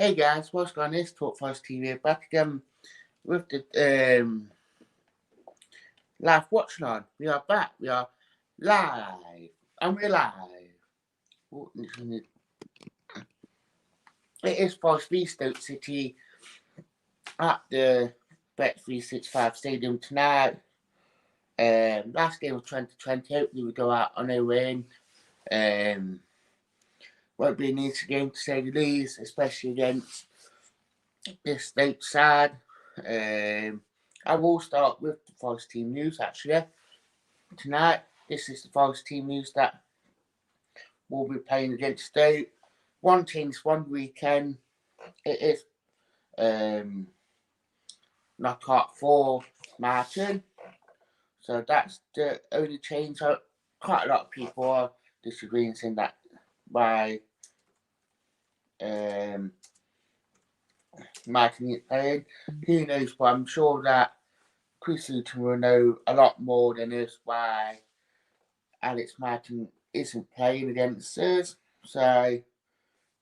Hey guys, what's going on? It's Talk Forest TV back again with the live watching on. We are back. We are live, and we're live. It is Forest v Stoke City at the Bet365 Stadium tonight. Last game of 2020. Hopefully we go out on a win. Won't be an easy game to say the least, especially against this Stoke side. I will start with the Forest team news actually. Tonight, this is the Forest team news that will be playing against Stoke. One change, one weekend. It is knockout for Martin. So that's the only change. Quite a lot of people are disagreeing, saying that by Martin is playing. Who knows, but I'm sure that Chris Luton will know a lot more than us why Alex Martin isn't playing against us. So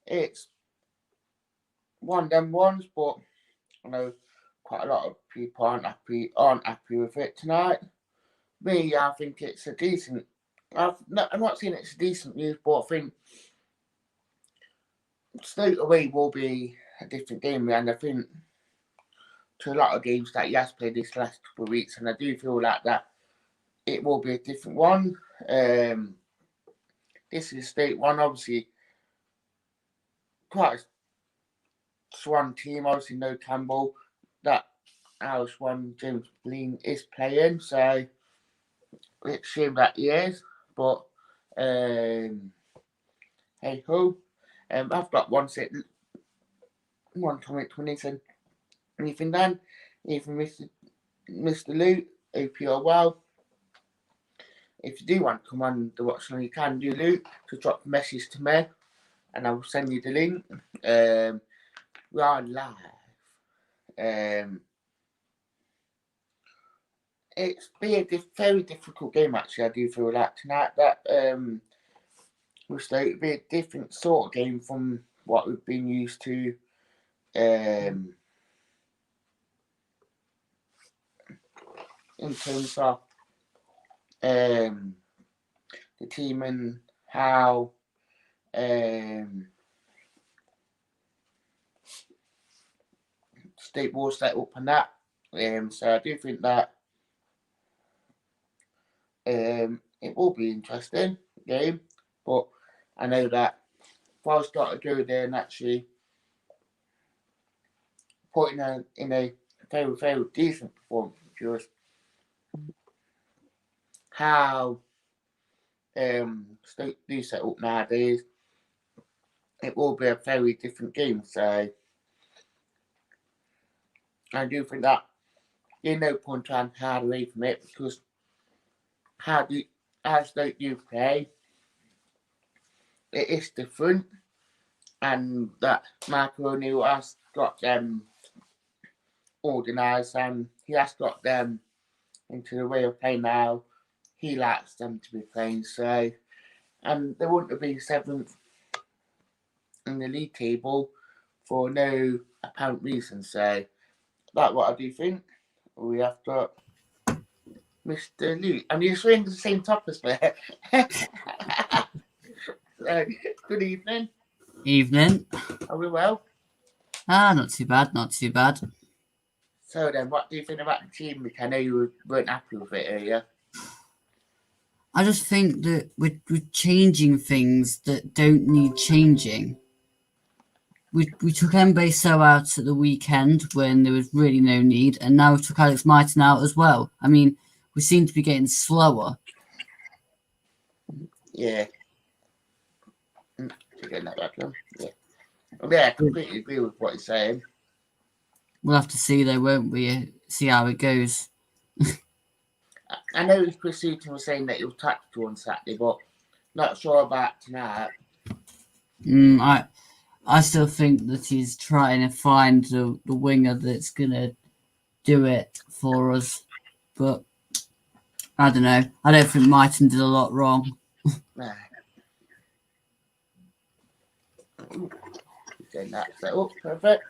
it's one of them ones, but I know quite a lot of people aren't happy with it tonight. Me, I think it's a decent. I'm not saying it's a decent news, but I think Stoke away will be a different game, and I think to a lot of games that he has played this last couple of weeks, and I do feel like that it will be a different one. This is Stoke one, obviously quite a strong team. Obviously, no Campbell. That Irish one, James Blean, is playing, so it's shame that he is. But hey ho. I've got one comment when he said anything then. Even Mr. Luke, hope you're well. If you do want to come on the watch along, you can do, Luke, to drop a message to me and I will send you the link. We are live. It's been a very difficult game actually. I do feel like tonight that will be a different sort of game from what we've been used to. In terms of the team and how State will set up on that. So I do think that it will be an interesting game, but I know that Forest got to go there and actually put in a very, very decent performance, because how Stoke do set up nowadays, it will be a very different game. So I do think that there's no point trying hard away from it, because how Stoke do play, it is different, and that Marco O'Neill has got them organised, and he has got them into the way of playing now he likes them to be playing. So, and they wouldn't have been seventh in the league table for no apparent reason. So that's what I do think. We have got Mr. Luke, and you're swinging the same top as me. So, good evening. Evening. Are we well? Not too bad, not too bad. So then, what do you think about the team? I know you weren't happy with it earlier. I just think that we're changing things that don't need changing. We took Mbeso out at the weekend when there was really no need, and now we took Alex Martin out as well. I mean, we seem to be getting slower. Yeah. Yeah. Yeah, I completely agree with what you're saying. We'll have to see though, won't we? See how it goes. I know Chris Luton was saying that he was tactical on Saturday, but not sure about tonight. I still think that he's trying to find the winger that's going to do it for us. But I don't know. I don't think Martin did a lot wrong. Then that's it. Oh, perfect.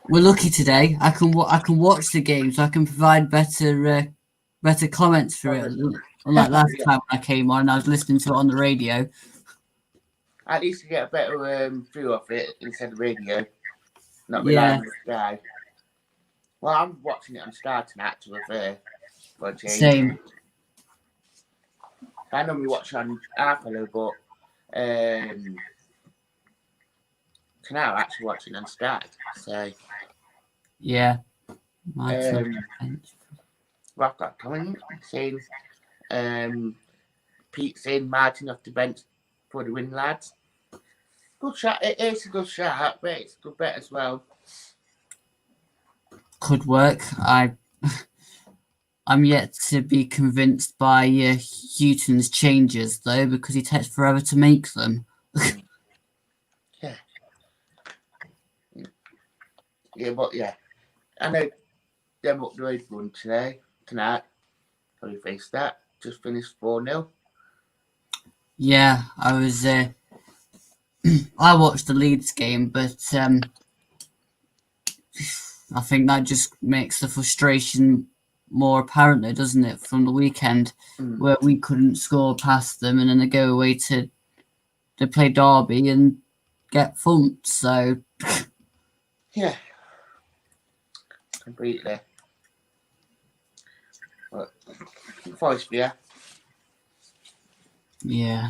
We're lucky today. I can watch the game, so I can provide better comments for it. Unlike last Yeah. time I came on, and I was listening to it on the radio. At least you get a better view of it instead of radio. Not Yeah, relying on the Sky. Well, I'm watching it on Sky tonight to refer for a change. same. I normally watch on Apple, but tonight I'm actually watching on Sky. So Yeah. well, I've got comment saying Pete saying Martin off the bench for the win, lads. Good shot. It is a good shot, but it's a good bet as well. Could work. I'm yet to be convinced by Houghton's changes though, because he takes forever to make them. Yeah. Yeah, but yeah. I know them up the road run tonight. Probably faced that. Just finished 4-0. Yeah, I was. I watched the Leeds game, but I think that just makes the frustration more apparent, though, doesn't it? From the weekend, where we couldn't score past them, and then they go away to play Derby and get thumped. So yeah, completely. But voice, yeah. Yeah.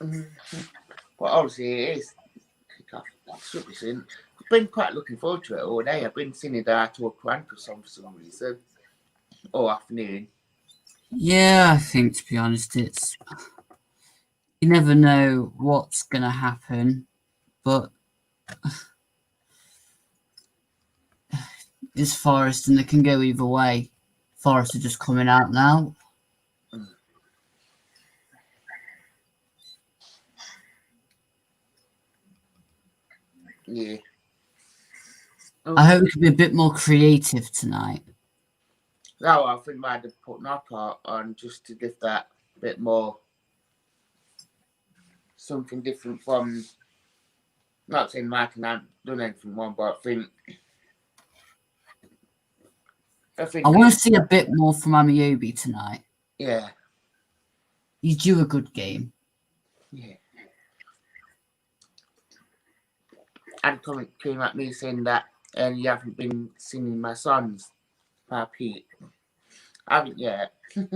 But obviously it is kick-off. I've been quite looking forward to it all day. I've been seeing it out to a crank for some reason. All afternoon. Yeah, I think to be honest, it's you never know what's gonna happen, but it's Forest and they can go either way. Forest are just coming out now. Yeah. I hope we can be a bit more creative tonight. No, I think I had to put knockout on just to give that bit more something different from. Not saying Martin hasn't done anything wrong, but I think I want to see a bit more from Amiobi tonight. Yeah. He's due a good game. Yeah. And comment came at me saying that you haven't been singing my songs by Pete. I haven't yet. Give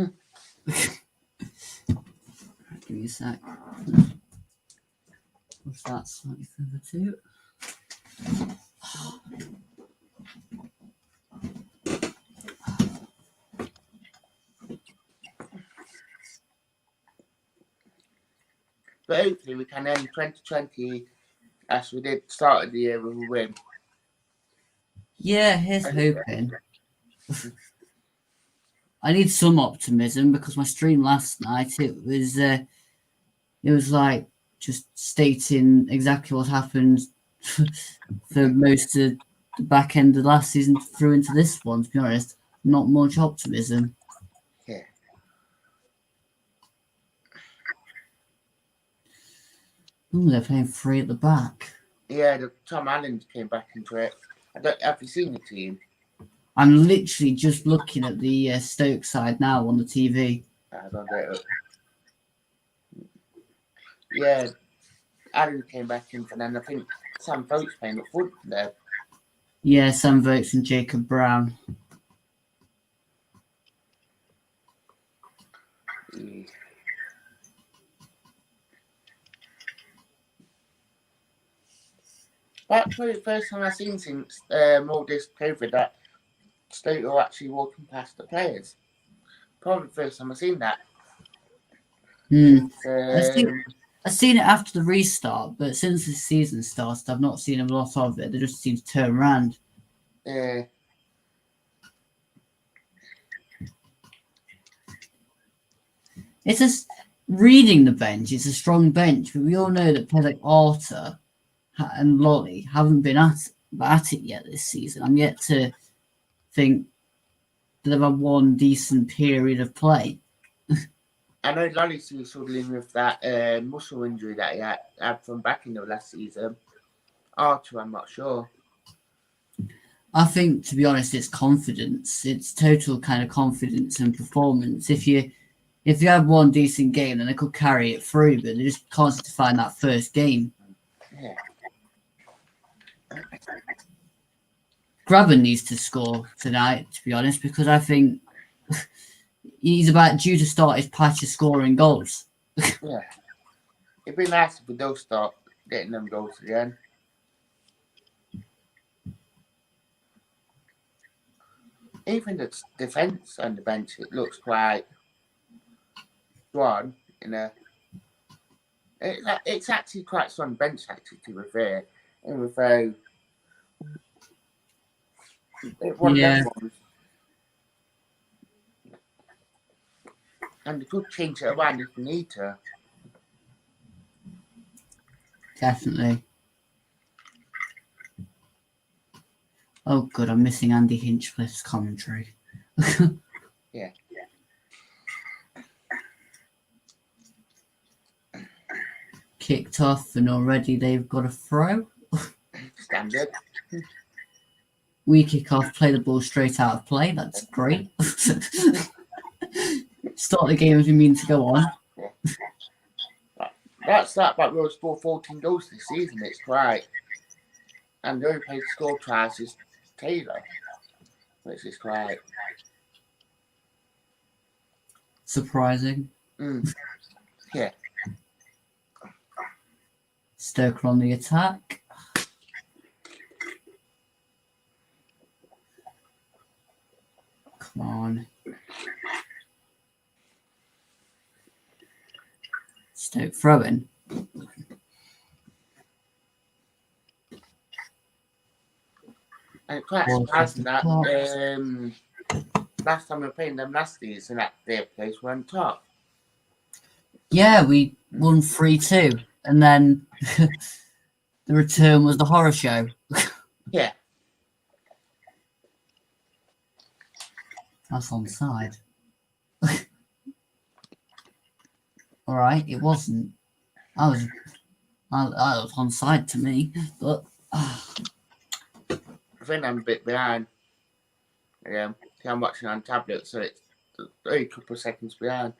me a sec. Push that slightly further too. But hopefully we can end 2020 as we did start of the year with a win. Yeah, here's hoping. I need some optimism because my stream last night it was like just stating exactly what happened for most of the back end of last season through into this one. To be honest, not much optimism. Yeah. Oh, they're playing 3 at the back. Yeah, Tom Allen came back into it. Have you seen the team? I'm literally just looking at the Stoke side now on the TV. I don't know. Yeah, Allen came back in, and then I think Sam Vokes playing up front there. Yeah, Sam Vokes and Jacob Brown. Yeah. That's probably the first time I've seen since all this COVID that Stoke are actually walking past the players. Probably the first time I've seen that. I've seen it after the restart, but since the season started, I've not seen a lot of it. They just seem to turn around. It's just reading the bench. It's a strong bench, but we all know that players like Arta and Lolly haven't been at it yet this season. I'm yet to think that they've had one decent period of play. I know Lolly's still struggling with that muscle injury that he had from back in the last season. Archer, I'm not sure. I think, to be honest, it's confidence. It's total kind of confidence and performance. If you have one decent game, then they could carry it through, but they just can't seem to find that first game. Yeah. Grabban needs to score tonight, to be honest, because I think he's about due to start his patch of scoring goals. Yeah. It'd be nice if we do start getting them goals again. Even the defence on the bench, it looks quite strong. It's actually quite strong bench, actually, to be fair. Even though one of them ones. And they could change it around if we need to. Definitely. Oh, good. I'm missing Andy Hinchcliffe's commentary. Yeah. Kicked off, and already they've got a throw. Standard. We kick off, play the ball straight out of play. That's great. Start the game as we mean to go on. That's that, but we'll score 14 goals this season. It's quite. And the only player to score twice is Taylor, which is quite surprising. Yeah. Stoke on the attack. Come on. Stoke throwing. And it's quite surprising that last time we were playing them last season at their place, we're on top. Yeah, we won 3-2, and then the return was the horror show. Yeah. That's onside. All right, it wasn't. I was onside to me, but I think I'm a bit behind. I'm watching on tablet, so it's a couple of seconds behind.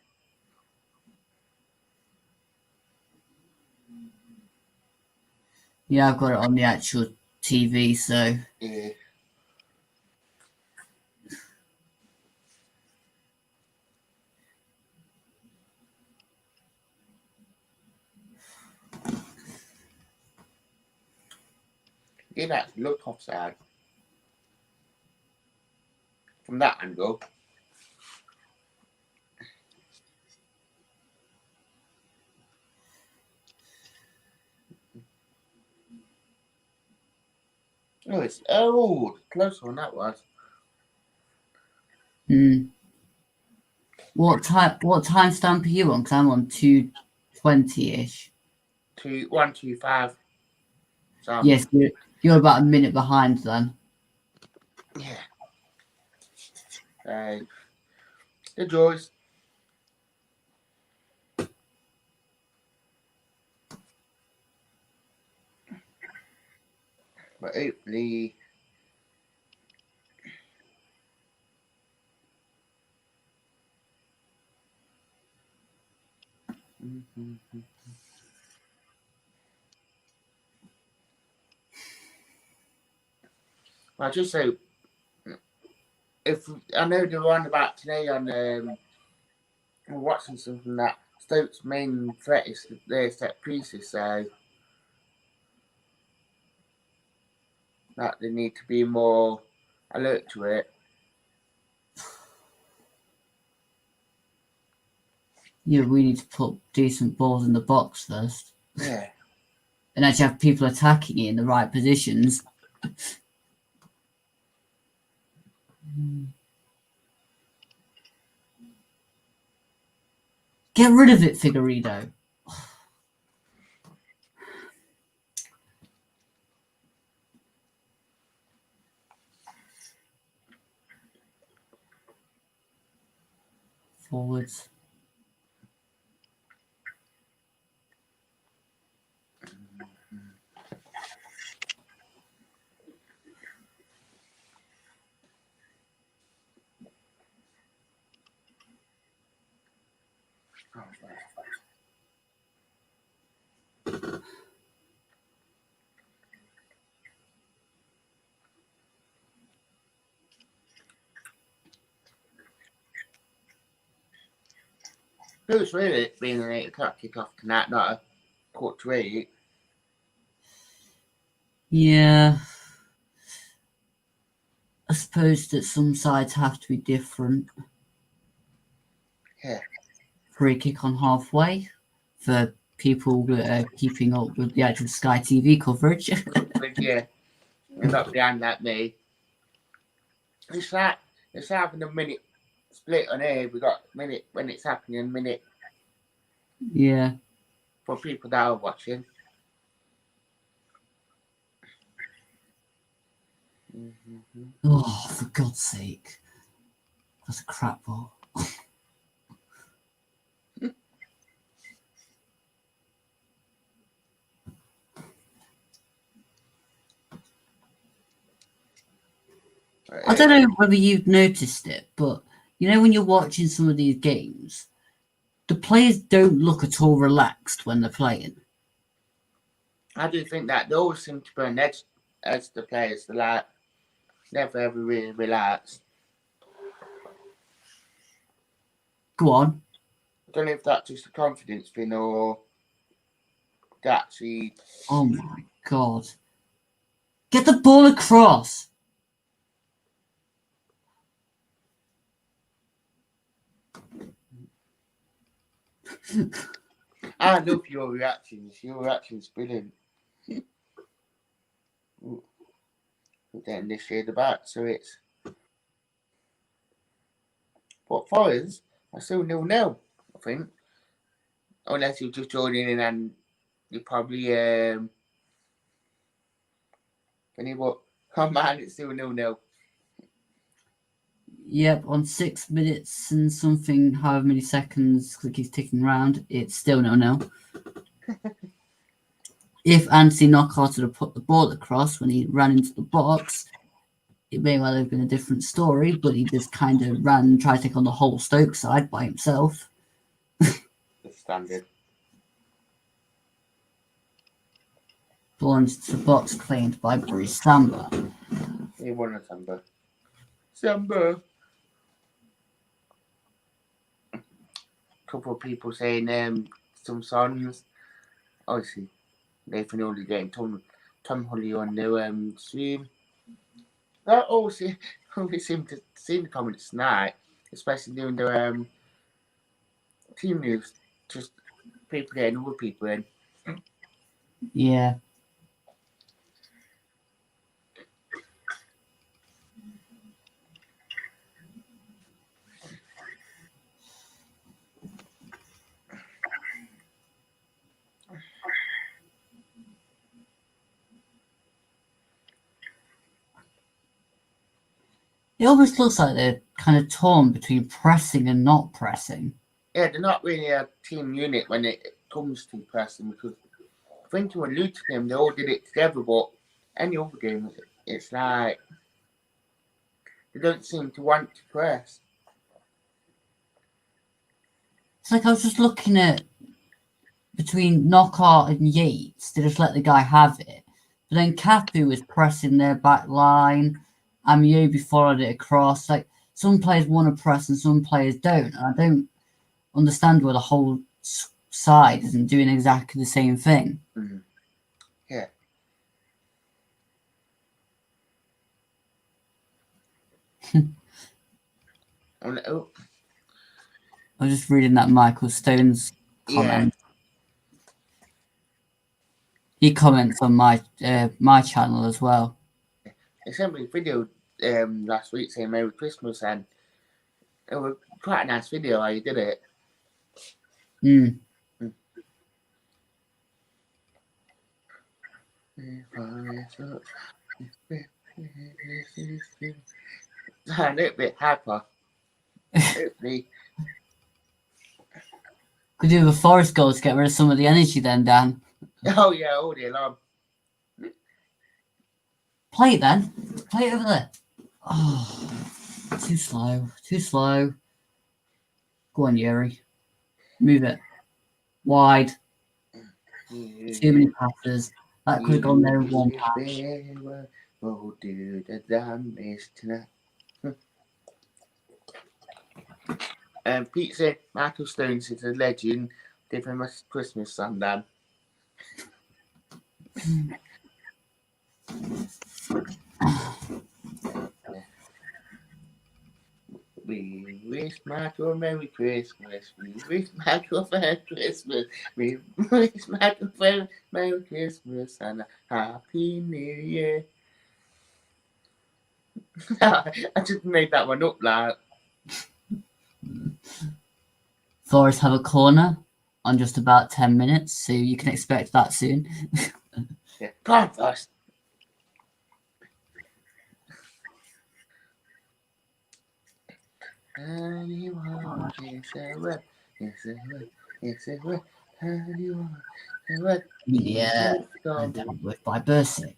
Yeah, I've got it on the actual TV, so Yeah. It actually looked offside from that angle. It's close one that was. What time stamp are you on? Because I'm on 2:20ish. 1:25. So yes, you're about a minute behind then. Yeah. The joys. But hopefully. I just hope if I know they're on about today on watching something that Stoke's main threat is their set pieces, so that they need to be more alert to it. Yeah, we need to put decent balls in the box first. Yeah. And actually have people attacking it in the right positions. Get rid of it, Figueiredo. Forwards. It was really being an 8 o'clock kick-off tonight, not a 7:45. Yeah. I suppose that some sides have to be different. Yeah. Free kick on halfway for people that are keeping up with the actual Sky TV coverage. But yeah, they're not behind that me. It's like it's having a minute split on here. We got minute when it's happening, and minute Yeah. for people that are watching. Mm-hmm. Oh, for God's sake. That's a crap ball. I don't know whether you've noticed it, but you know when you're watching some of these games, the players don't look at all relaxed when they're playing. I do think that they always seem to burn edge as the players. They're like never ever really relaxed. Go on. I don't know if that's just a confidence thing or that she. Oh my God. Get the ball across. I love your reactions. Your reaction's brilliant. Then they share the back, so it's. But for us, I still 0-0, I think. Unless you're just joining in and you probably but oh man, it's still 0-0. Yep, on 6 minutes and something, however many seconds click is ticking round, it's still 0-0. If Anthony Knockout had put the ball across when he ran into the box, it may well have been a different story, but he just kind of ran and tried to take on the whole Stoke side by himself. The standard. Ball into the box claimed by Bruce Samba. He won a Samba. Samba. A couple of people saying some songs. Obviously, Nathan only getting Tom Holly on the stream. That also we seem to see in the comments tonight, especially doing the team news, just people getting other people in. Yeah. It almost looks like they're kind of torn between pressing and not pressing. Yeah, they're not really a team unit when it comes to pressing because I think when Luton game they all did it together, but any other game it's like they don't seem to want to press. It's like I was just looking at between Knockout and Yates, they just let the guy have it. But then Capu was pressing their back line. Amiobi followed it across. Like some players want to press and some players don't. And I don't understand why the whole side isn't doing exactly the same thing. Mm. Yeah. I was just reading that Michael Stone's comment. Yeah. He comments on my channel as well. He sent me a video last week saying Merry Christmas, and it was quite a nice video how you did it. Mm. A little bit hyper. Could do a forest goal to get rid of some of the energy then, Dan. Oh yeah, all day long. Play it then. Play it over there. Oh, too slow. Too slow. Go on, Yuri. Move it. Wide. Too many passes. That could have gone there in one patch. Oh, dude, I missed tonight. Pete said Michael Stones is a legend. Give him a Christmas song, Dan. We wish Michael a Merry Christmas. We wish Michael a Merry Christmas. We wish Michael a Merry Christmas and a Happy New Year. I just made that one up, like. Forest have a corner on just about 10 minutes, so you can expect that soon. Yeah, come on, Forest. Anyone, yes, it will. Yes, it will. Yes, it will. Anyone, it will. Yeah, and dealt with by Bersic.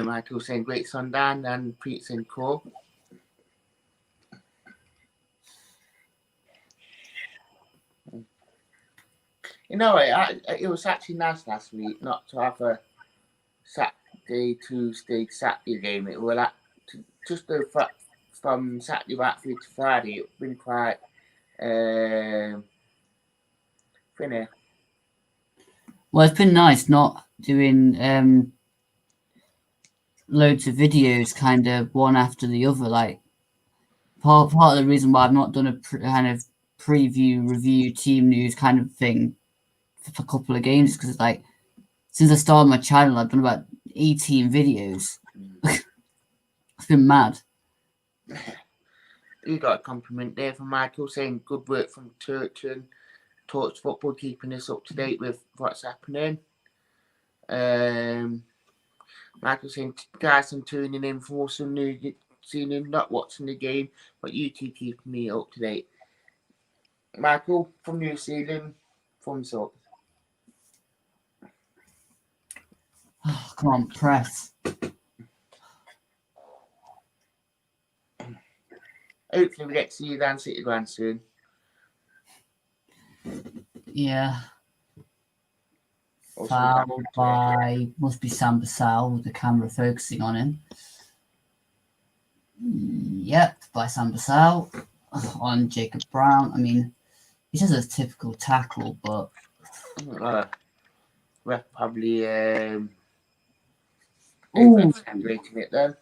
Michael saying great son, Dan, and Pete saying cool. You know, it was actually nice last week not to have a Saturday, Tuesday, Saturday game. It was like just from Saturday right through to Friday. It's been quite funny. Well, it's been nice not doing loads of videos, kind of one after the other. Like part of the reason why I've not done a kind of preview, review, team news kind of thing for a couple of games because it's like since I started my channel, I've done about 18 videos. It's been mad. You got a compliment there from Michael saying good work from Turchin, Torch Football, keeping us up to date with what's happening. Michael saying, guys, I'm tuning in for some news, seeing him not watching the game, but you two keeping me up to date. Michael from New Zealand, thumbs up. Oh, come on, press. Hopefully we get to see you down City Ground soon. Yeah. Foul by, must be Sam Basal with the camera focusing on him. Yep, by Sam Basal on Jacob Brown. I mean, he does a typical tackle, but we're probably exaggerating it then.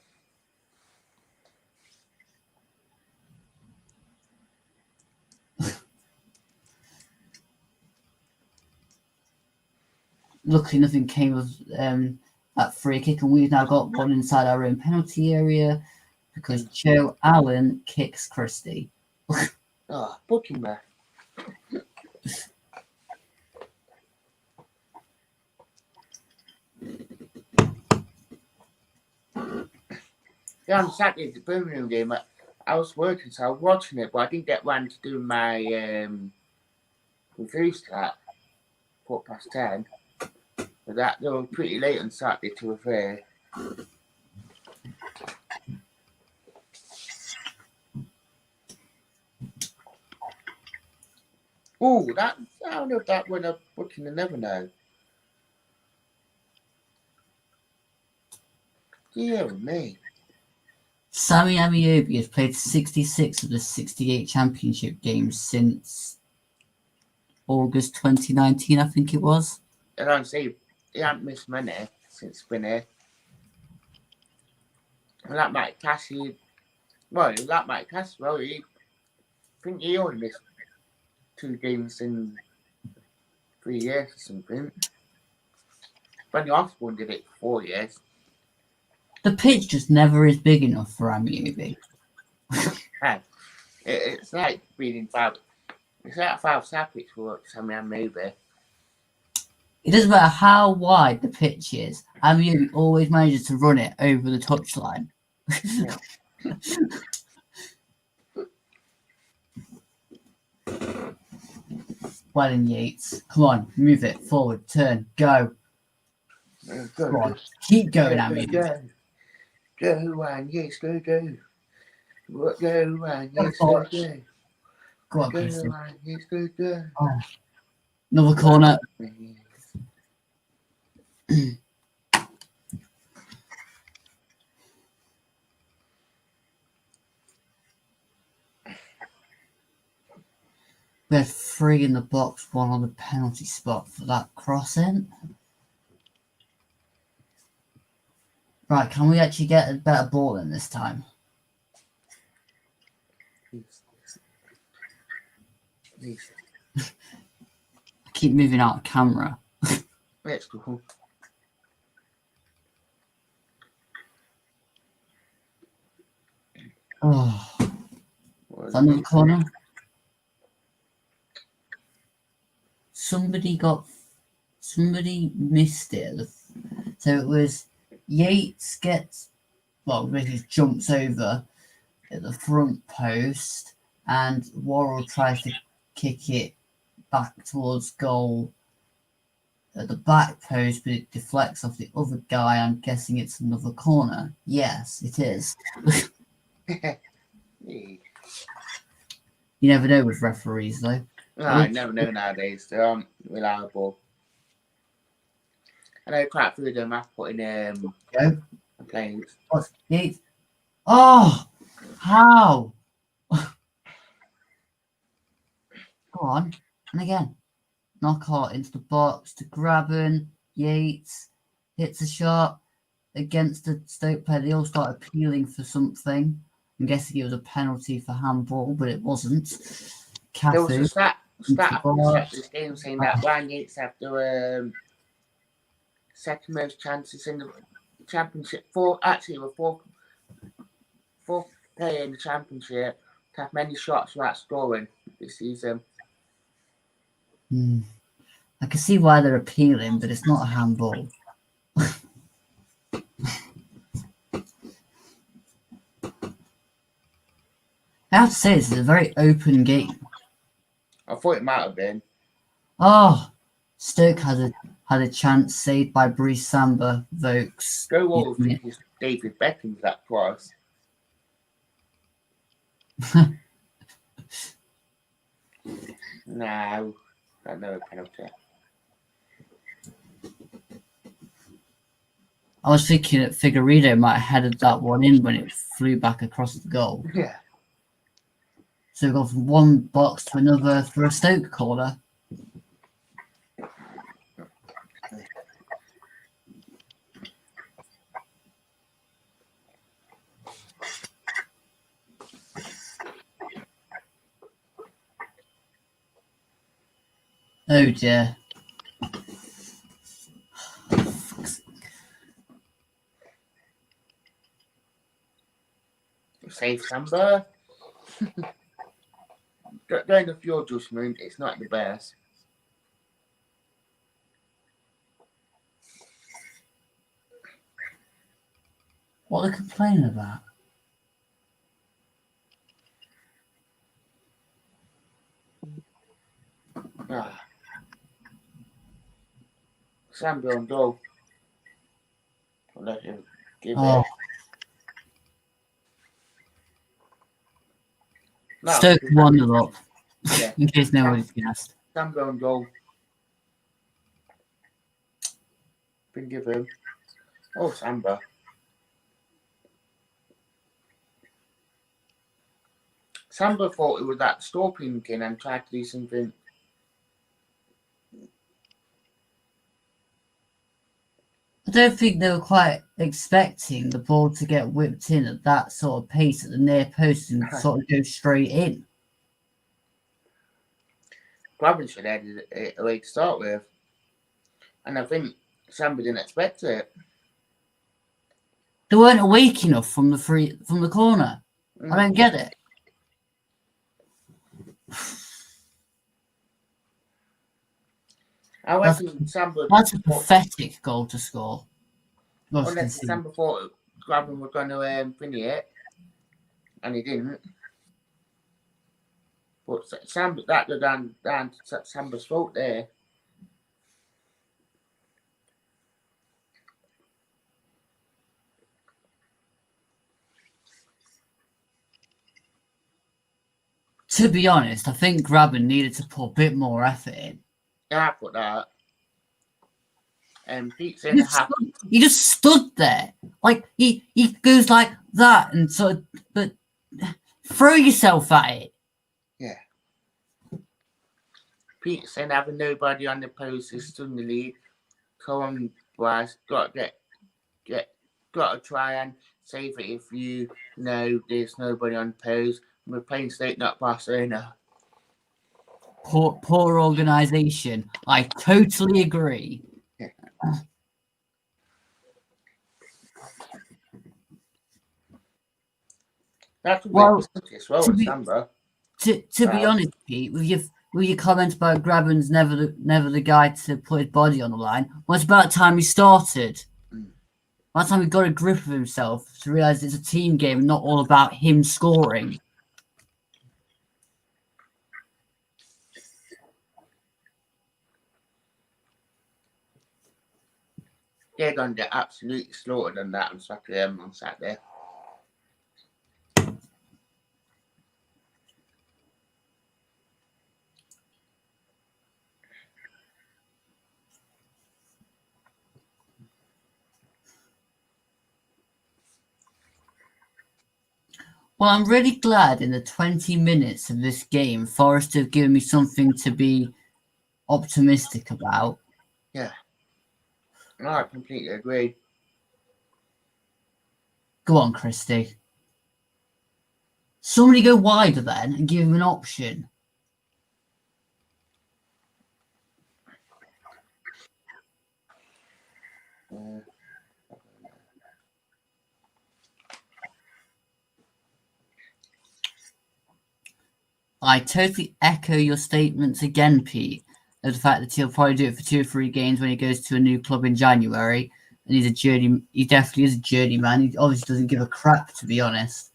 Luckily, nothing came of that free kick, and we've now got one inside our own penalty area because Joe Allen kicks Christie. Book him there. Yeah, on Saturday, the Birmingham game, I was working, so I was watching it, but I didn't get round to doing my review start, 10:15. But they were pretty late on Saturday to be fair. Oh, I don't know if that went up booking, I never know. Dear me. Sammy Amiobi has played 66 of the 68 championship games since August 2019, I think it was. I don't see, he hasn't missed many since been here. And that Mike Cassie, I think he only missed 2 games in 3 years or something. Benny Osborne did it for 4 years. The pitch just never is big enough for Amiobi. It's like being in 5. It's like a 5-star pitch for Sammy Amiobi. It doesn't matter how wide the pitch is, Amiobi always manages to run it over the touchline. Yeah. Well in Yates. Come on, move it, forward, turn, go. Go, Go on, go, keep going, go, I mean. go. Go on, yes, go, go. Go on, Go, yes, go, go. go on, Go Christian. on, yes, go, go. Oh. Another corner. We had 3 in the box, 1 on the penalty spot for that crossing. Right, can we actually get a better ball in this time? Please. I keep moving out of camera. Let's go. Oh, another corner. Somebody missed it. So it was Yates really jumps over at the front post, and Worrell tries to kick it back towards goal at the back post, but it deflects off the other guy. I'm guessing it's another corner. Yes, it is. You never know with referees, though. No, I never know nowadays. They're reliable. I know quite a few of them have put in complaints. Yates. Oh, how? Go on, and again. Knockout into the box to Graben. Yates hits a shot against the Stoke player. They all start appealing for something. I'm guessing it was a penalty for handball, but it wasn't. There was a stat after this game saying that Ryan Yates had the second most chances in the championship. Fourth player in the championship to have many shots without scoring this season. I can see why they're appealing, but it's not a handball. I have to say, this is a very open game. I thought it might have been. Oh, Stoke had a chance saved by Brice Samba. Vokes. Go all think it's David Beckham's that twice. No, no penalty. I was thinking that Figueiredo might have headed that one in when it flew back across the goal. Yeah. So we go from one box to another for a Stoke corner. Oh dear. Save Samba. Going off your judgment, it's not the best. What are they complaining about? Samba on goal. I'll let him give it. No, Stoke 1-0 up. Yeah. In case nobody's guessed. Samba on goal. Been give him. Oh, Samba. Samba thought it was that stopping kin and tried to do something. I don't think they were quite expecting the ball to get whipped in at that sort of pace at the near post and sort of go straight in. Graben should have had it away to start with. And I think Samba didn't expect it. They weren't awake enough from the corner. I don't get it. I reckon Samba. That's a pathetic goal to score. Unless Samba thought Graben was going to finish it, and he didn't. But Samba, that was down to Samba's fault there. To be honest, I think Graben needed to put a bit more effort in. Yeah, I put that. And Pete He saying just, stood, he just stood there. Like, he goes like that and sort of, but throw yourself at it. yeah. Pete saying having nobody on the post is still in the lead. Come on, boys, got to try and save it if you know there's nobody on the post. We're playing Stoke, not Barcelona. Poor organisation. I totally agree. Yeah. That's a Well, bit as well to with be Samba. to be honest, Pete, with your comment about Graben's never the guy to put his body on the line, well, it's about time he started. By the time he got a grip of himself to realise it's a team game, not all about him scoring. They're going to get absolutely slaughtered on that on Saturday. Well, I'm really glad in the 20 minutes of this game, Forest have given me something to be optimistic about. Yeah. No, I completely agree. Go on, Christy. Somebody go wider then and give him an option. I totally echo your statements again, Pete, of the fact that he'll probably do it for 2 or 3 games when he goes to a new club in January. And he's a journey. He definitely is a journeyman. He obviously doesn't give a crap, to be honest.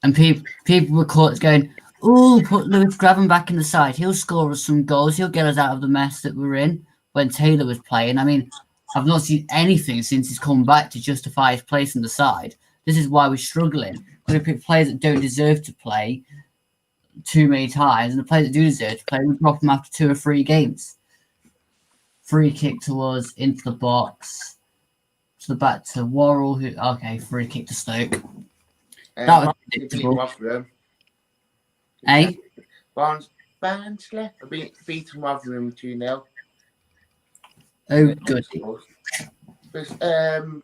And people were caught going, "Oh, put Lewis Graben back in the side. He'll score us some goals. He'll get us out of the mess that we're in." When Taylor was playing, I mean, I've not seen anything since he's come back to justify his place in the side. This is why we're struggling. We pick players that don't deserve to play too many times, and the players that do deserve to play, we drop them after 2 or 3 games. Free kick to us, into the box, to the back to Worrell, free kick to Stoke. That was predictable. Eh? Barnsley beating Rotherham 2-0. Oh, good.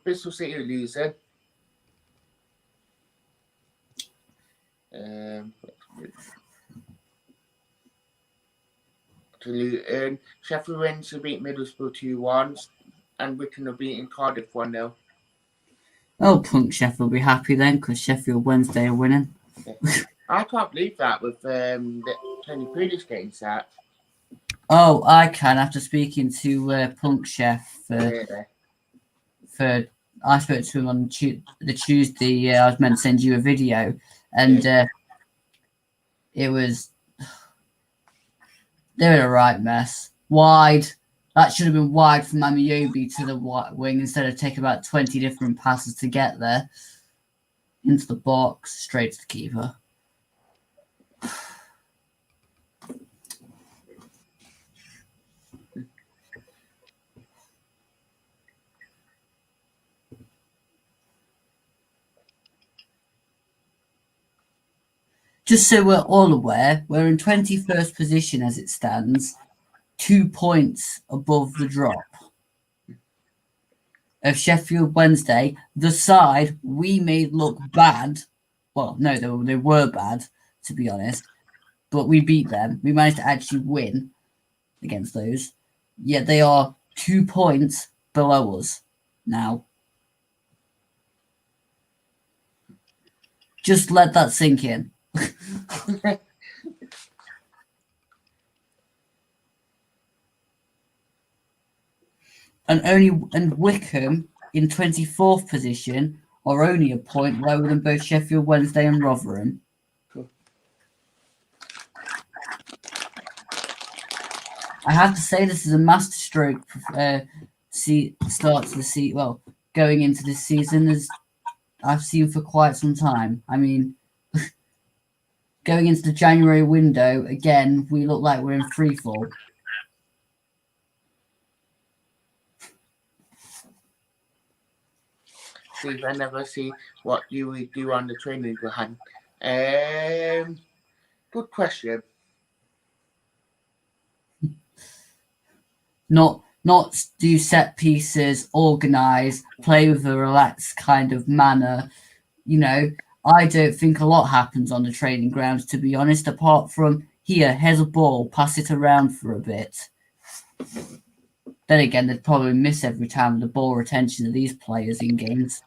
Bristol City are losing. To Luton. Sheffield Wednesday beat Middlesbrough 2-1. And Wigan are beating Cardiff 1-0. Oh, punk Sheffield will be happy then, because Sheffield Wednesday are winning. Yeah. I can't believe that with the Tony Pulis getting sacked. Oh, I can, after speaking to Punk Chef I spoke to him on the Tuesday. I was meant to send you a video, and it was they're in a right mess. Wide. That should have been wide from Amiobi to the wing instead of taking about 20 different passes to get there. Into the box, straight to the keeper. Just so we're all aware, we're in 21st position as it stands, 2 points above the drop of Sheffield Wednesday, the side we made look bad. Well, no, they were bad, to be honest, but we beat them. We managed to actually win against those. Yet they are 2 points below us now. Just let that sink in. and Wickham in 24th position are only a point lower than both Sheffield Wednesday and Rotherham. I have to say this is a masterstroke start to the season. Well, going into this season as I've seen for quite some time. I mean, going into the January window, again, we look like we're in free fall. See, I never see what you would do on the training ground. Good question. Not do set pieces, organise, play with a relaxed kind of manner. You know, I don't think a lot happens on the training grounds, to be honest, apart from here's a ball, pass it around for a bit. Then again, they'd probably miss every time the ball retention of these players in games.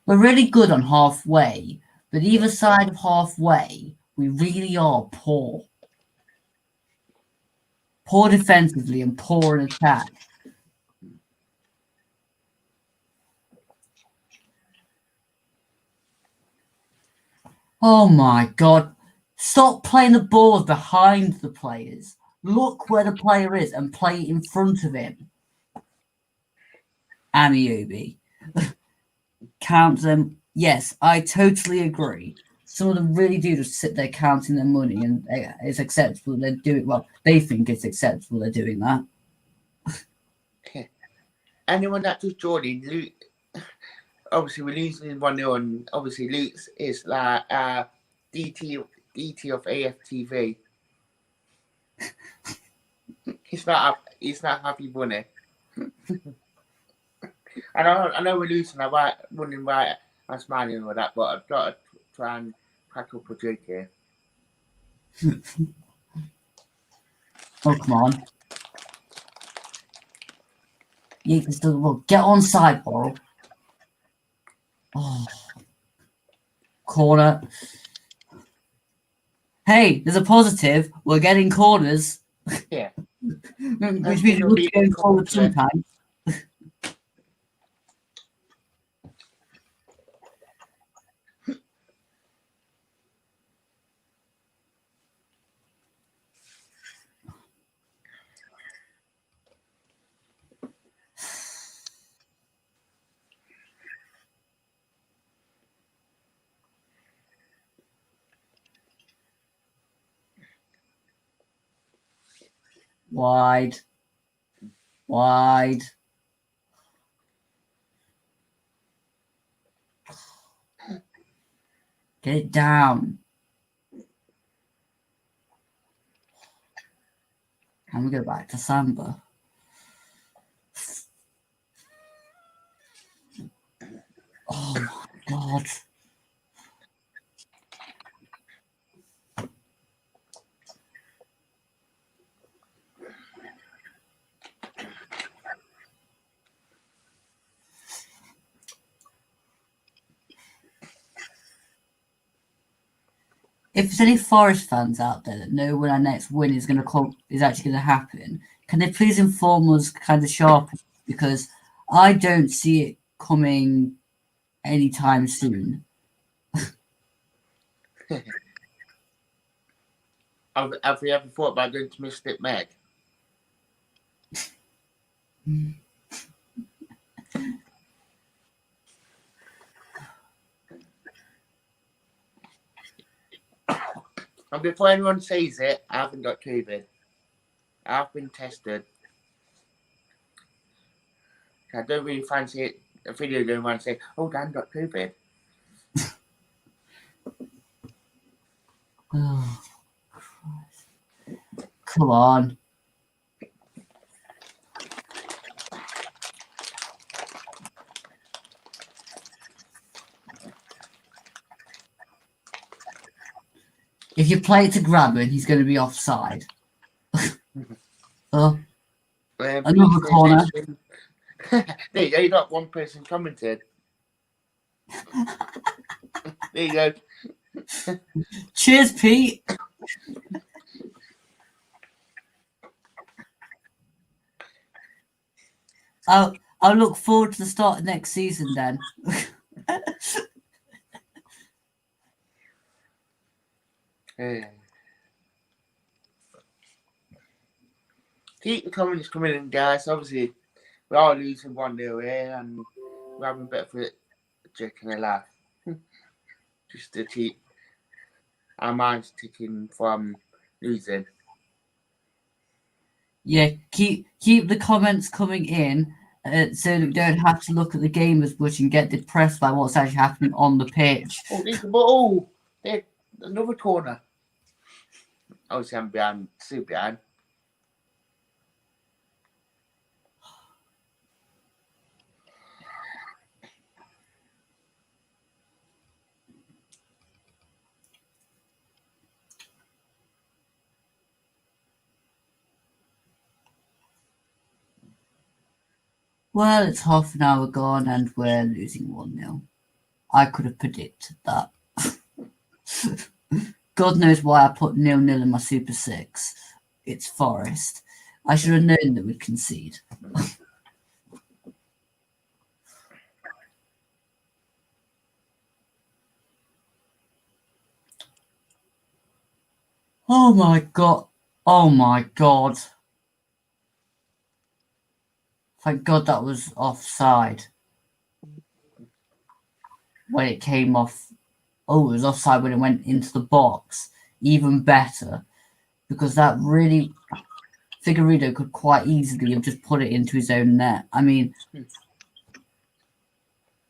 We're really good on halfway, but either side of halfway, we really are poor. Poor defensively and poor in attack. Oh my god. Stop playing the balls behind the players. Look where the player is and play it in front of him. Amiobi. Count them. Yes, I totally agree. Some of them really do just sit there counting their money, and it's acceptable they're doing well. They think it's acceptable they're doing that. Anyone that just joined, Luke, obviously we're losing 1-0, and obviously Luke's is like DT of AFTV. He's not happy bunny. I know we're losing. I'm running right. I'm smiling with that, but I've got to try and crack up a joke here. Oh, come on. You can still get on side, Boral. Oh. Corner. Hey, there's a positive. We're getting corners. Yeah. Which means we're going forward sometimes. Wide. Get it down. And we go back to Samba. Oh my god. If there's any Forest fans out there that know when our next win is actually going to happen, can they please inform us kind of sharply? Because I don't see it coming anytime soon. Have we ever thought about going to Mystic Meg? And before anyone says it, I haven't got COVID. I've been tested. I don't really fancy it. A video going around saying, "Oh, Dan got COVID." Oh, Christ. Come on. If you play it to grab it, he's going to be offside. Another corner. There you go, you got one person commented. There you go. Cheers, Pete. I'll look forward to the start of next season then. comments coming in, guys. Obviously, we are losing 1-0 here, and we're having a bit of a joke and a laugh. Just to keep our minds ticking from losing. Yeah, keep the comments coming in so that we don't have to look at the game as much and get depressed by what's actually happening on the pitch. Oh, there's the ball. There's another corner. Obviously, I'm behind, still behind. Well, it's half an hour gone and we're losing 1-0. I could have predicted that. God knows why I put 0-0 in my Super 6. It's Forest. I should have known that we'd concede. Oh my god. Oh my god. Thank God that was offside. When it came off. Oh, it was offside when it went into the box. Even better. Because that really. Figueiredo could quite easily have just put it into his own net. I mean.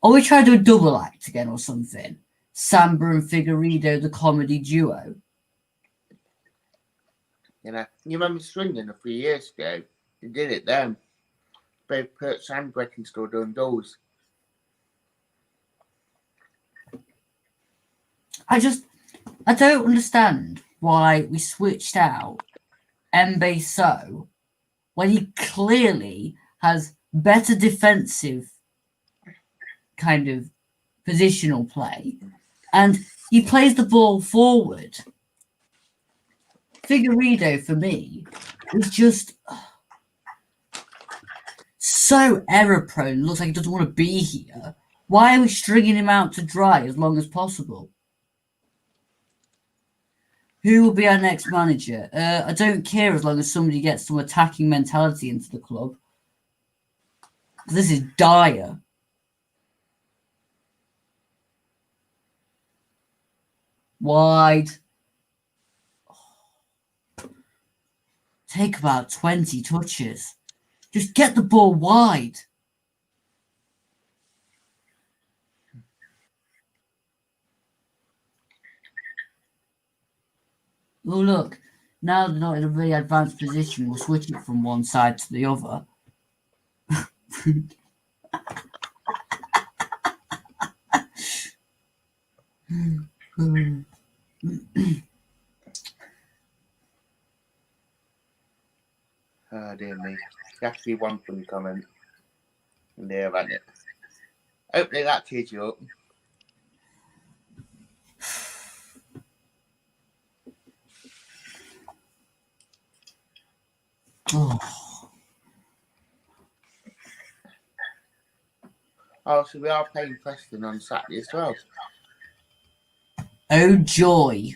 Are we trying to do a double act again or something? Samba and Figueiredo, the comedy duo. You know, you remember Swindon a few years ago? They did it then. Both Perch and Breckenstall doing goals. I don't understand why we switched out Mbe when he clearly has better defensive kind of positional play and he plays the ball forward. Figueiredo, for me, is just so error-prone. Looks like he doesn't want to be here. Why are we stringing him out to dry as long as possible? Who will be our next manager? I don't care as long as somebody gets some attacking mentality into the club. This is dire. Wide. Take about 20 touches. Just get the ball wide. Oh, look. Now they're not in a very advanced position. We'll switch it from one side to the other. Oh, dear me. There has to be one funny comment in there, hasn't it? Hopefully that cheers you up. Oh, so we are playing Preston on Saturday as well. Oh, joy.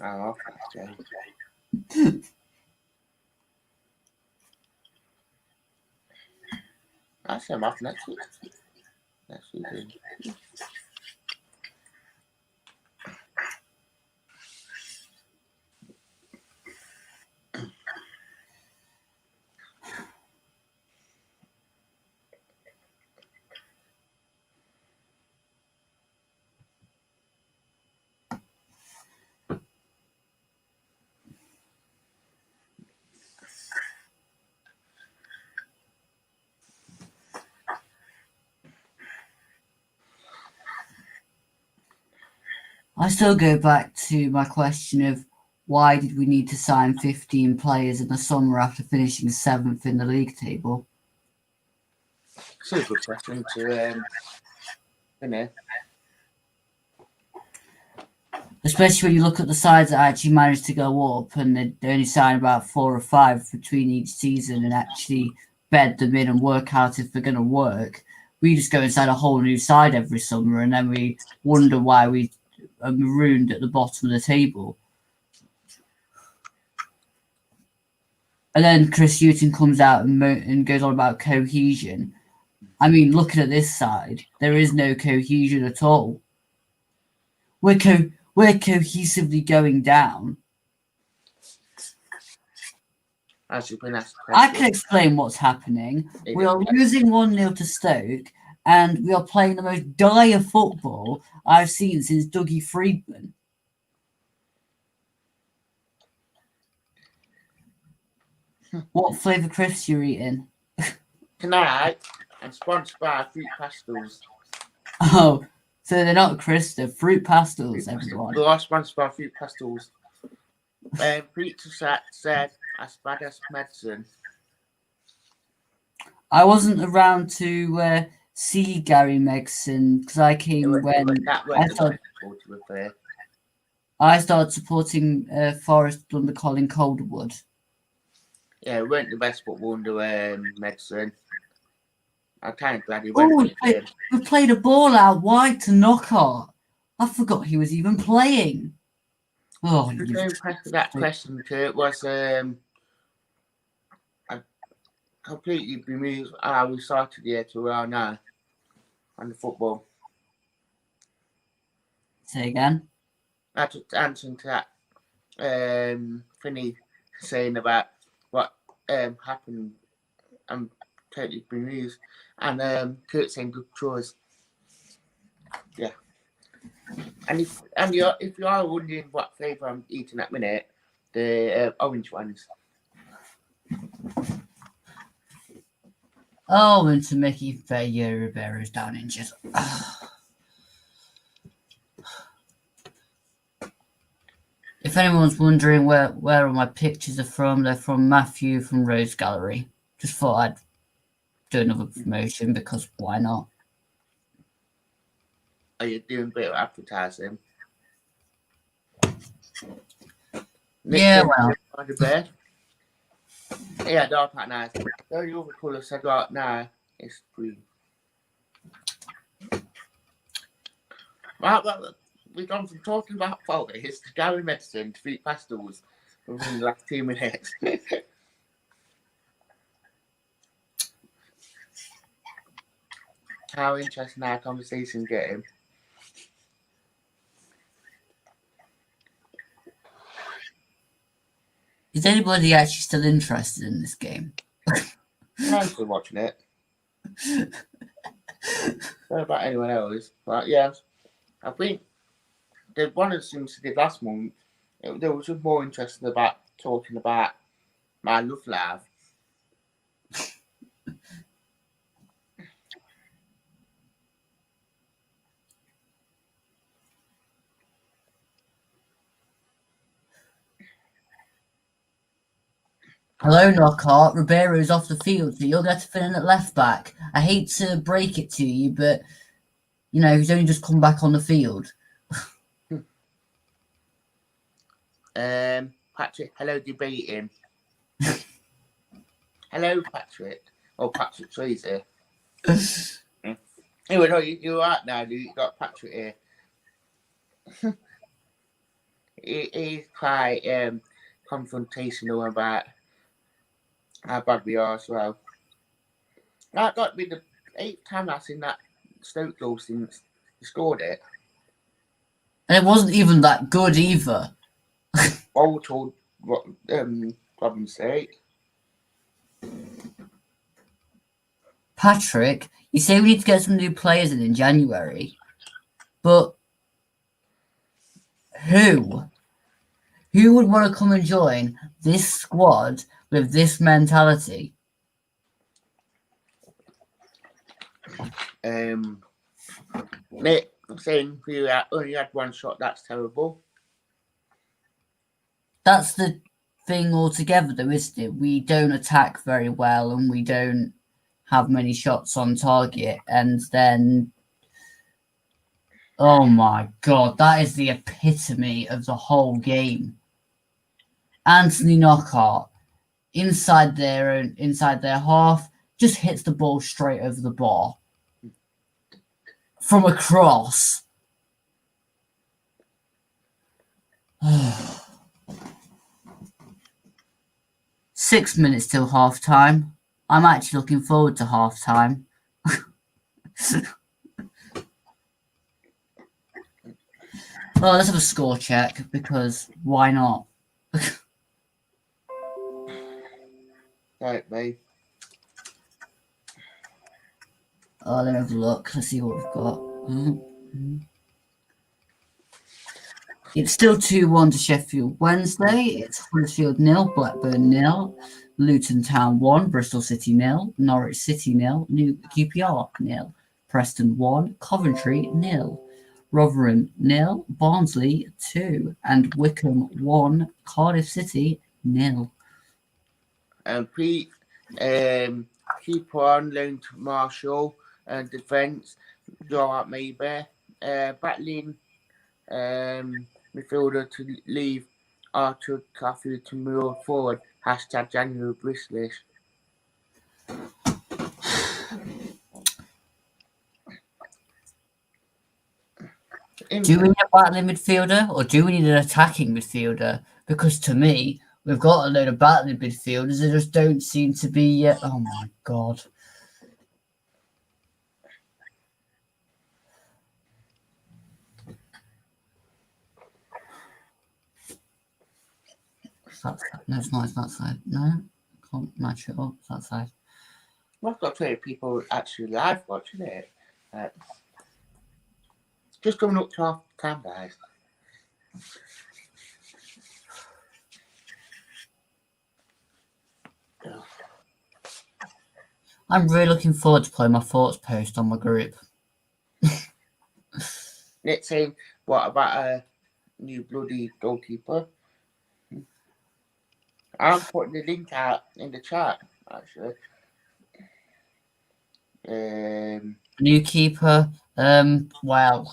Oh, okay. Actually, I'm off next week. Next week. I still go back to my question of why did we need to sign 15 players in the summer after finishing 7th in the league table? It's a good question to, you know. Especially when you look at the sides that actually managed to go up and they only sign about 4 or 5 between each season and actually bed them in and work out if they're going to work. We just go inside a whole new side every summer and then we wonder why we are marooned at the bottom of the table. And then Chris Hughton comes out and goes on about cohesion. I mean, looking at this side, there is no cohesion at all. We're cohesively going down. As you've been asked I can questions. explain what's happening. We are losing 1-0 to Stoke, and we are playing the most dire football I've seen since Dougie Freedman. What flavour crisps you eating? Tonight, I'm sponsored by Fruit Pastels. Oh, so they're not crisps, they're fruit pastels, everyone. We are sponsored by Fruit Pastels. Preacher said, as bad as medicine. I wasn't around to see Gary Megson because I came when I started supporting Forest under Colin Calderwood. Yeah, it weren't the best football under medicine. I'm kind of glad he went. We played a ball out wide to Knockhart. I forgot he was even playing. Oh, that question, Kurt, was I completely bemused how we started the year to where we are now on the football. Say again. I just answering to that Finney saying about what happened. I'm totally bemused. And Kurt saying good choice. Yeah. And if you are wondering what flavour I'm eating at minute, the orange ones. Oh, and to make it fair, Ribero's down injured. If anyone's wondering where all my pictures are from, they're from Matthew from Rose Gallery. Just thought I'd do another promotion because why not? Are you doing a bit of advertising? Yeah, well. Yeah, they're quite nice. The only other colour said right now is green. Well, we've gone from talking about Forest to Gary Medicine to Fruit Pastels within the last 2 minutes. How interesting our conversation's getting. Is anybody actually still interested in this game? I'm still watching it. I don't know about anyone else, but yeah, I think the one of the things we did last month, there was just more interesting about talking about my love life. Hello, Knockhart. Ribero's off the field, so you'll get to fill in at left back. I hate to break it to you, but you know he's only just come back on the field. Patrick, hello, debating. Hello, Patrick. Oh, Patrick Tracy. Anyway, no, you're right now, dude. You got Patrick here. He's quite confrontational about how bad we are as well. That got to be the 8th time I've seen that Stoke goal since he scored it. And it wasn't even that good either. All told, problem's sake. Patrick, you say we need to get some new players in January, but who? Who would want to come and join this squad with this mentality? Nick saying you only had one shot, that's terrible. That's the thing altogether, though, isn't it? We don't attack very well and we don't have many shots on target. And then, oh my God, that is the epitome of the whole game. Anthony Knockhart, inside their half, just hits the ball straight over the bar from a cross. 6 minutes till half time. I'm actually looking forward to half time. Well, let's have a score check because why not? Right, mate. Let me have a look. Let's see what we've got. It's still 2-1 to Sheffield Wednesday. It's Huddersfield 0, Blackburn 0, Luton Town 1, Bristol City 0, Norwich City 0, New QPR 0, Preston 1, Coventry 0, Rotherham 0, Barnsley 2, and Wickham 1, Cardiff City 0. And Pete, keep on loan to Marshall and defence. Draw out maybe. Battling midfielder to leave Arthur Caffrey to move forward. Hashtag January Bristlish. Do we need a battling midfielder or do we need an attacking midfielder? Because to me, we've got a load of battling midfielders that just don't seem to be yet. Oh my god. No, it's not. It's that side. No, can't match it up. It's that side. I've got 20 people actually live watching it. Just coming up to half time, guys. I'm really looking forward to playing my thoughts post on my group. Nick saying, what about a new bloody goalkeeper? I'm putting the link out in the chat, actually. New keeper. Wow.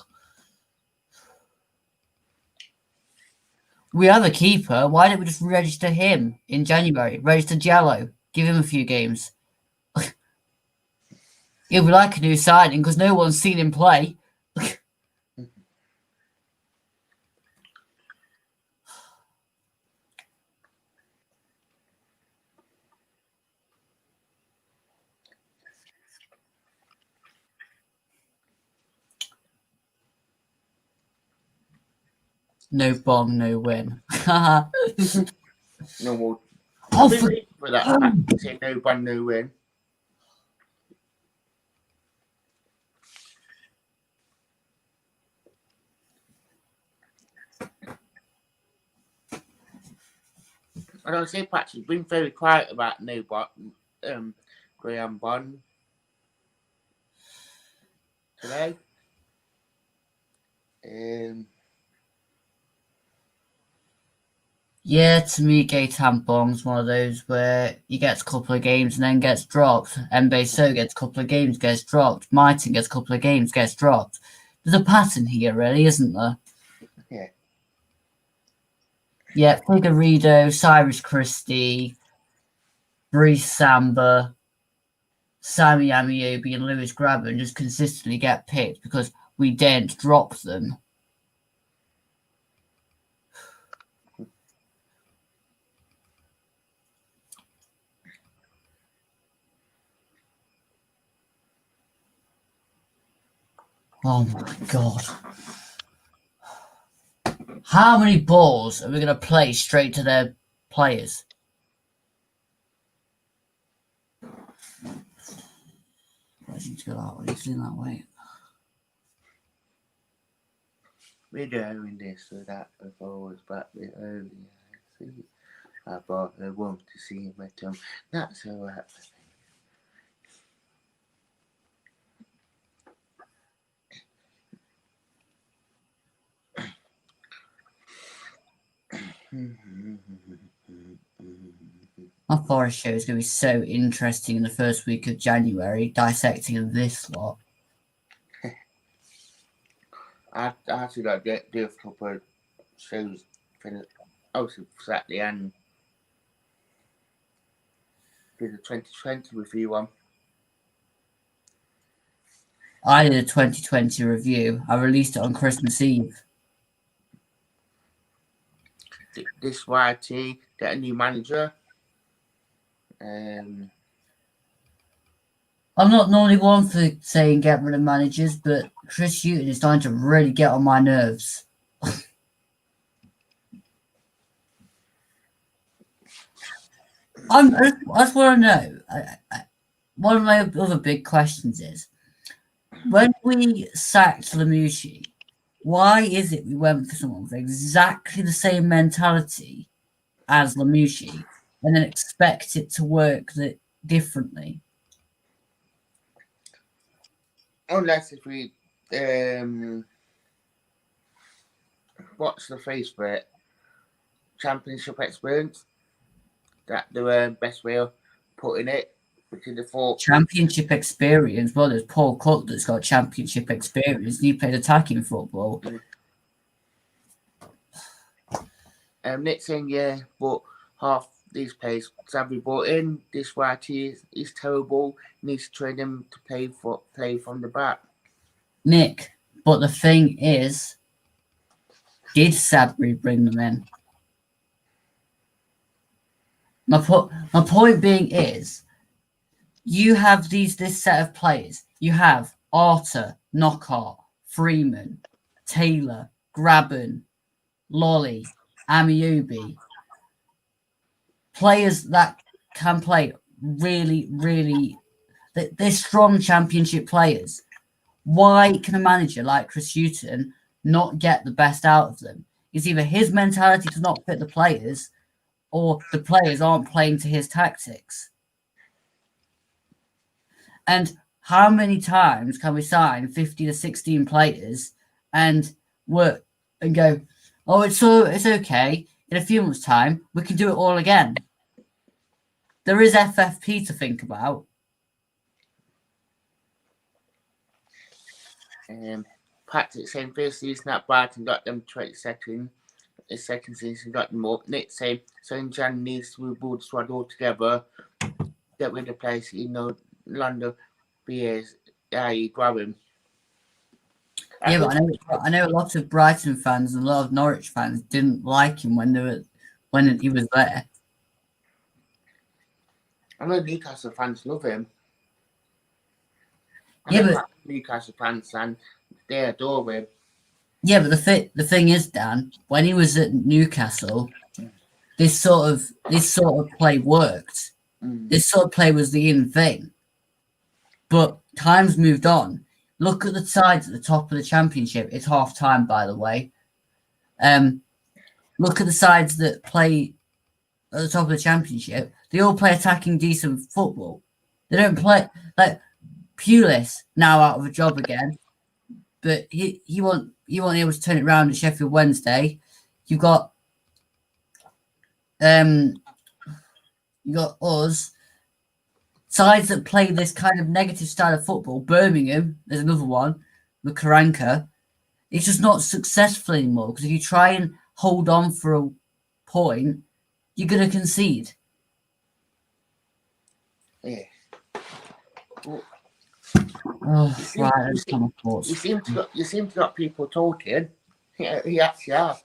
We have a keeper. Why don't we just register him in January? Register Jallo. Give him a few games. He'll be like a new signing because no one's seen him play. No bong, no win. No more. Oh, for that. Say no bang, no win. And I'll say Patrick's been very quiet about no Graham Bond today. Yeah, to me, Gaetan Bong's one of those where he gets a couple of games and then gets dropped. Mbe gets a couple of games, gets dropped. Martin gets a couple of games, gets dropped. There's a pattern here, really, isn't there? Yeah. Yeah, Figueiredo, Cyrus Christie, Brice Samba, Sammy Amiobi, and Lewis Grabban just consistently get picked because we daren't drop them. Oh my god. How many balls are we going to play straight to their players? I seem to go that way, he's in that way. We're doing this so that if I was back there earlier, I thought I wanted to see him at that's alright. My forest show is going to be so interesting in the first week of January, dissecting this lot. I actually got to do a couple of shows for obviously Saturday and do the 2020 review one. I did a 2020 review. I released it on Christmas Eve. This YT, get a new manager. I'm not normally one for saying get rid of managers, but Chris Hughton is starting to really get on my nerves. I just want to know. One of my other big questions is, when we sacked Lamucci, why is it we went for someone with exactly the same mentality as Lamucci and then expect it to work differently? Unless if we what's the phrase for it? Championship experience. That the best way of putting it. Because the thought Championship experience. Well, there's Paul Cook that's got championship experience. He played attacking football. Nick saying yeah, but half these players have been brought in. This Whitey is terrible. Needs to train them to play from the back. Nick, but the thing is, did Sabri bring them in? My point being is, you have this set of players. You have Arter, Knockhart, Freeman, Taylor, Graben, Lolly, Amiubi. Players that can play really, really. They're strong championship players. Why can a manager like Chris Hughton not get the best out of them? It's either his mentality does not fit the players, or the players aren't playing to his tactics. And how many times can we sign 50 to 16 players and work and go, oh, it's okay. In a few months' time, we can do it all again. There is FFP to think about. Patrick saying first season at Brighton got them 22nd. The second season got them up. Nick saying St. John needs to rebuild the squad altogether. Get rid of players, London BS. Yeah, you grab him. Yeah, but I know a lot of Brighton fans and a lot of Norwich fans didn't like him when he was there. I know Newcastle fans love him. Yeah, but Newcastle fans and they adore him. Yeah, but the thing is, Dan, when he was at Newcastle, this sort of play worked. This sort of play was the in thing. But times moved on. Look at the sides at the top of the championship. It's half time, by the way. Look at the sides that play at the top of the championship. They all play attacking, decent football. They don't play like Pulis now out of a job again, but he won't able to turn it around at Sheffield Wednesday. You got us. Sides that play this kind of negative style of football. Birmingham, there's another one with Karanka. It's just not successful anymore because if you try and hold on for a point, you're going to concede. Yeah. Oh, right. You seem to got people talking. Yeah, you actually have.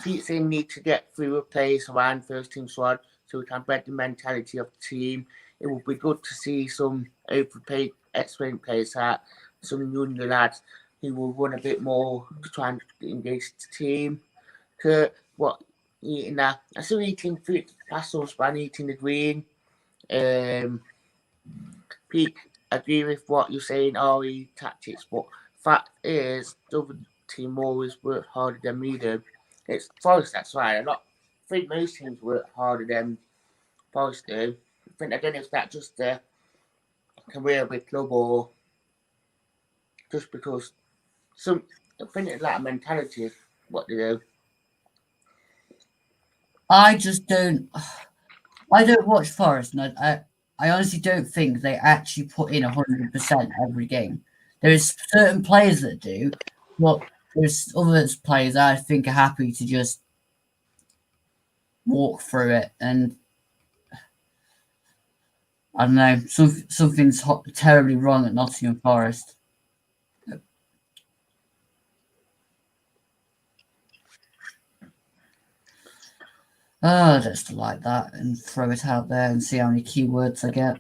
Pete saying need to get through a place around first team squad so we can break the mentality of the team. It would be good to see some overpaid, experienced players out, some younger lads who will run a bit more to try and engage the team. Kurt, what eating that? I still eating food, pastels, but I'm eating the green. Pete, agree with what you're saying, RE tactics, but fact is, the other team always work harder than we do. It's Forest, that's right. I think most teams work harder than Forest do. I don't know if that's just a career with club or just because I think it's like a mentality of what they do. I don't watch Forest, and I honestly don't think they actually put in 100% every game. There's certain players that do, but there's other players I think are happy to just walk through it, and I don't know, something's terribly wrong at Nottingham Forest. Oh, just like that and throw it out there and see how many keywords I get.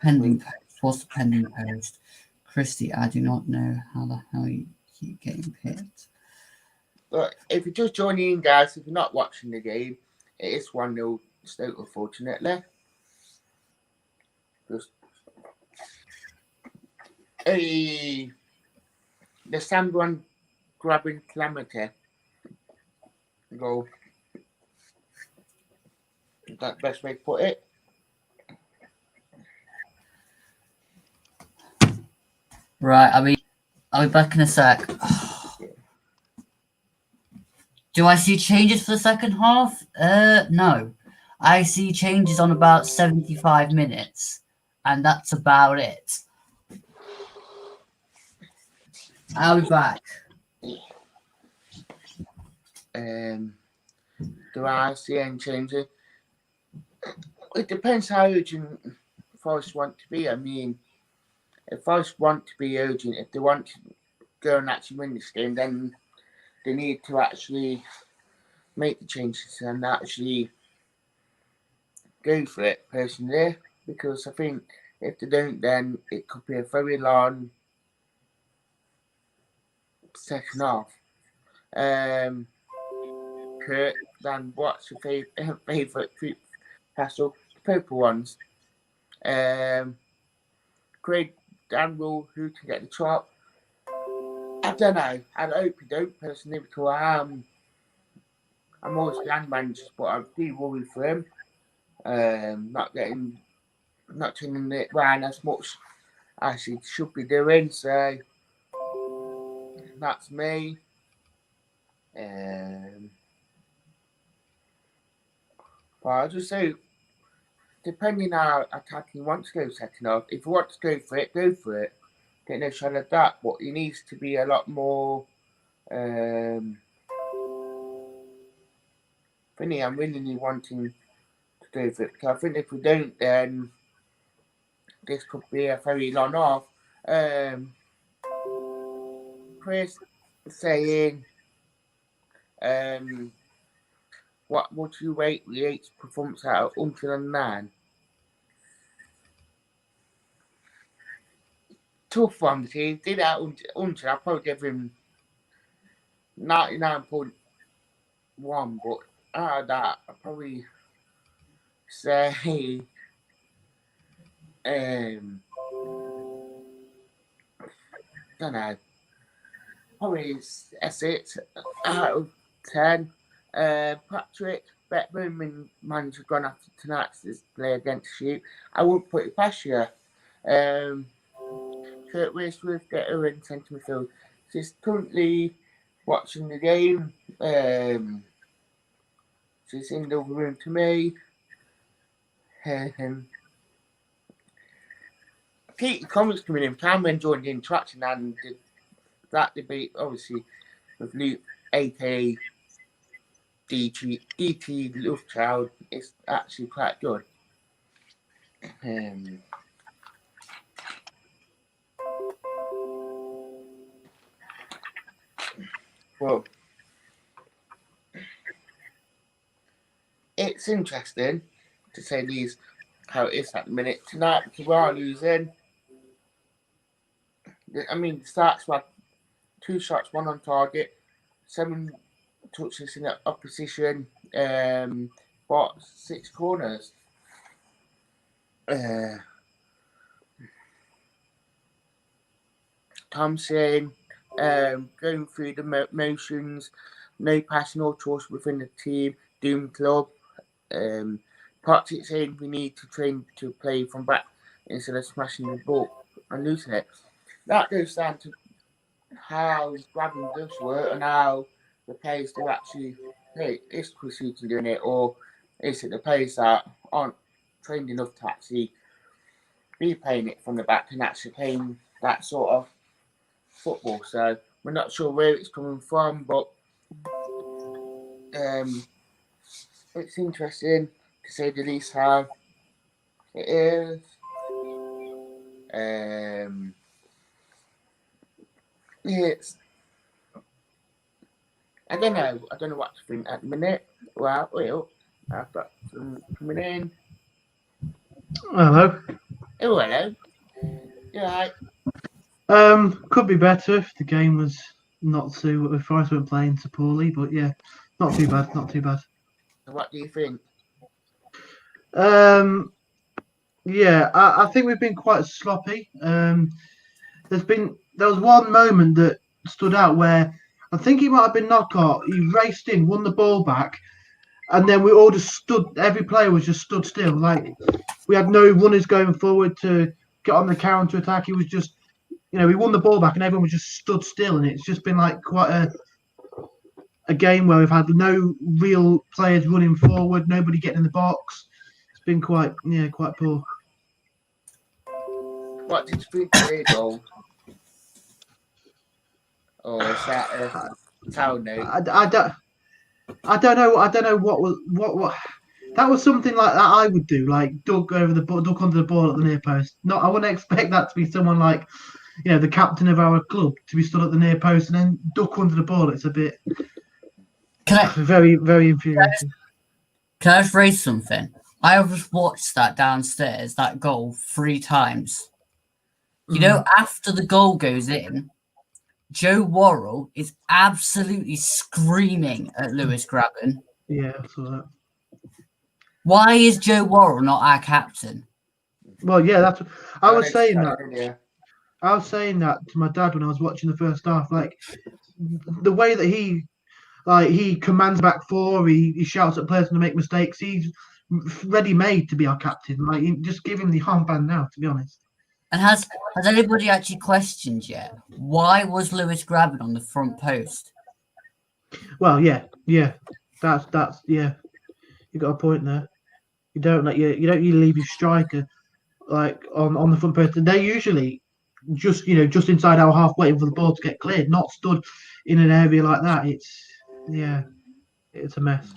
Pending post. What's the pending post? Christy, I do not know how the hell you keep getting picked. But if you're just joining in, guys, if you're not watching the game, it is 1-0 Stoke, unfortunately. Just the someone grabbing calamity goal. Is that the best way to put it? Right, I'll be back in a sec. Do I see changes for the second half? No. I see changes on about 75 minutes, and that's about it. I'll be back. Do I see any changes? It depends how urgent Forest want to be. I mean, if Forest want to be urgent, if they want to go and actually win this game, then they need to actually make the changes and actually go for it, personally. Because I think if they don't, then it could be a very long second half. Kurt, then what's your favourite pastel? The purple ones. Craig, Dan Rule, who can get the top? I don't know. I hope you don't, personally, because I'm always grand managers, but I do worry for him. Not turning it round as much as he should be doing. So that's me. But I just say, depending how attacking he wants to go second half, if he wants to go for it, go for it. Get no shot of that, but he needs to be a lot more. I'm really wanting to go for it, because I think if we don't, then this could be a very long off. Chris saying, what would you rate Yates' performance out of 109? Tough one, but he did out 100. I'll probably give him 99.1, but out of that, I'll probably say, don't know, probably a 6 out of 10. Patrick Beckman manager gone after tonight's display against you. I wouldn't put it past you. Kurt Westworth, Getter and centre midfield. She's currently watching the game. She's in the other room to me. Keep the comments coming in. Cameron joined the interaction and that debate, obviously, with Luke, aka DT Lovechild, is actually quite good. Well, it's interesting, to say the least, how it is at the minute. Tonight, because we are losing. I mean, the starts were 2 shots, 1 on target, 7 touches in the opposition, but 6 corners. Thompson going through the motions, no passing or choice within the team, Doom Club. Patrick saying we need to train to play from back instead of smashing the ball and losing it. That goes down to how grabbing does work and how the players do actually play. Is Chris Hughton doing it, or is it the players that aren't trained enough to actually be playing it from the back and actually playing that sort of football? So we're not sure where it's coming from, but it's interesting to say the least how it is. It's I don't know. I don't know what to think at the minute. Well, I've got some coming in. Hello. Oh, hello. You alright? Could be better if the game was not so. If Forest weren't playing so poorly, but yeah, not too bad. Not too bad. So what do you think? Yeah, I think we've been quite sloppy. There was one moment that stood out where I think he might have been Knockout. He raced in, won the ball back, and then we all just stood. Every player was just stood still. Like we had no runners going forward to get on the counter attack. He was just, we won the ball back, and everyone was just stood still. And it's just been like quite a game where we've had no real players running forward, nobody getting in the box. It's been quite poor. What did you think of their goal? Or is that a town note? I don't know. I don't know what. That was something like that I would do, like duck under the ball at the near post. Not, I wouldn't expect that to be someone like, the captain of our club to be stood at the near post and then duck under the ball. It's a bit very, very infuriating. Can I just raise something? I have just watched that downstairs, that goal 3 times. After the goal goes in, Joe Worrell is absolutely screaming at Lewis Grabban. Yeah, I saw that. Why is Joe Worrell not our captain? Well, yeah, that's. I was saying that. Yeah. I was saying that to my dad when I was watching the first half. Like the way that he commands back 4, he shouts at players to make mistakes. He's ready made to be our captain. Like, just give him the armband now, to be honest. And has anybody actually questioned yet? Why was Lewis Grabban on the front post? Well, yeah, that's yeah. You got a point there. You don't leave your striker like on the front post. They're usually just inside our half, waiting for the ball to get cleared, not stood in an area like that. It's a mess.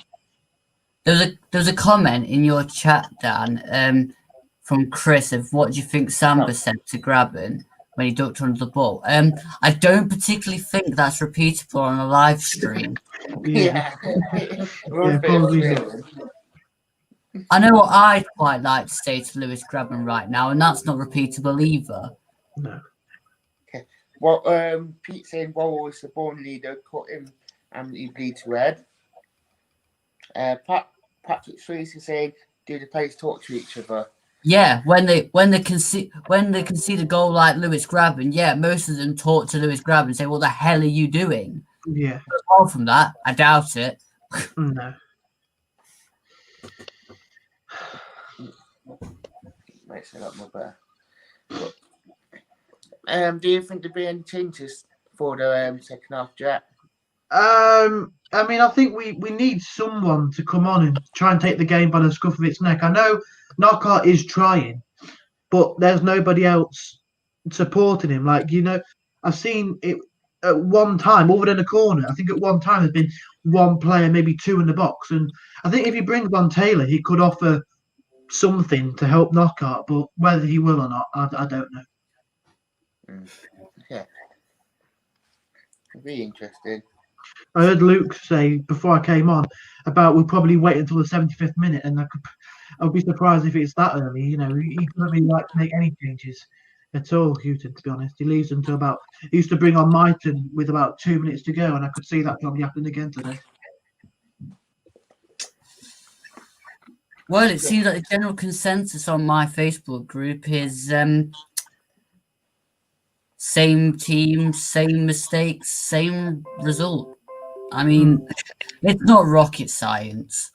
There was a comment in your chat, Dan, from Chris of what do you think Samba said to Grabban when he ducked under the ball. I don't particularly think that's repeatable on a live stream. Yeah. Probably. I know what I'd quite like to say to Lewis Grabban right now, and that's not repeatable either. No. Okay. Well, Pete saying Worrell is the born leader, cut him and he bleeds red. Patrick Swayze is saying, do the players talk to each other? Yeah, when they concede a goal like Lewis Grabban, yeah, most of them talk to Lewis Grabban and say, "What the hell are you doing?" Yeah. Apart from that, I doubt it. No. Makes it a lot more better. But, do you think there'll be any changes for the second half, Jack? I mean, I think we need someone to come on and try and take the game by the scruff of its neck. I know Knockout is trying, but there's nobody else supporting him. Like, I've seen it at one time, other than a corner. I think at one time there's been one player, maybe 2 in the box. And I think if he brings on Taylor, he could offer something to help Knockout, but whether he will or not, I don't know. Yeah. It'll be interesting. I heard Luke say before I came on about we'll probably wait until the 75th minute, and I'd be surprised if it's that early. He doesn't really like to make any changes at all, Houghton, to be honest. He leaves until he used to bring on Mighton with about 2 minutes to go, and I could see that probably happening again today. Well, it seems like the general consensus on my Facebook group is same team, same mistakes, same result. I mean, it's not rocket science.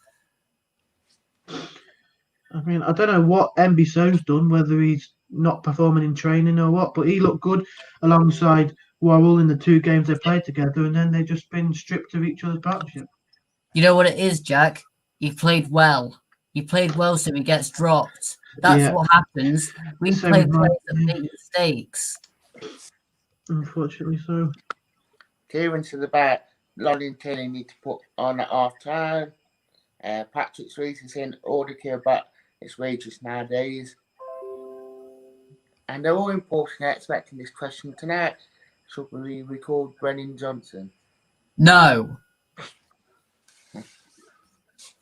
I mean, I don't know what Mbisso's done, whether he's not performing in training or what, but he looked good alongside Worrell in the 2 games they played together, and then they've just been stripped of each other's partnership. You know what it is, Jack? He played well. He played well, so he gets dropped. That's what happens. We play players that make mistakes. Unfortunately so. Kieran to the back. Lonnie and Taylor need to put on at half time. Patrick Swayze is saying all the care about its wages nowadays. And they're all important. They're expecting this question tonight. Should we record Brennan Johnson? No.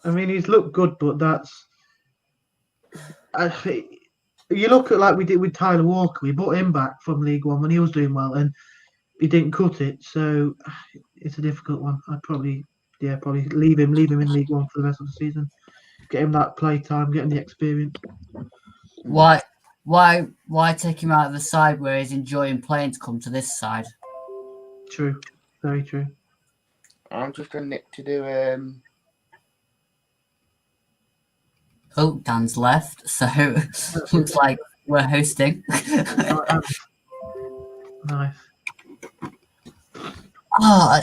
I mean, he's looked good, but that's. You look at like we did with Tyler Walker. We brought him back from League One when he was doing well, and he didn't cut it. So it's a difficult one. I'd probably leave him in League One for the rest of the season. Get him that play time, get him the experience. Why take him out of the side where he's enjoying playing to come to this side? True, very true. I'm just going to do Oh, Dan's left, so looks like we're hosting. Nice. Oh,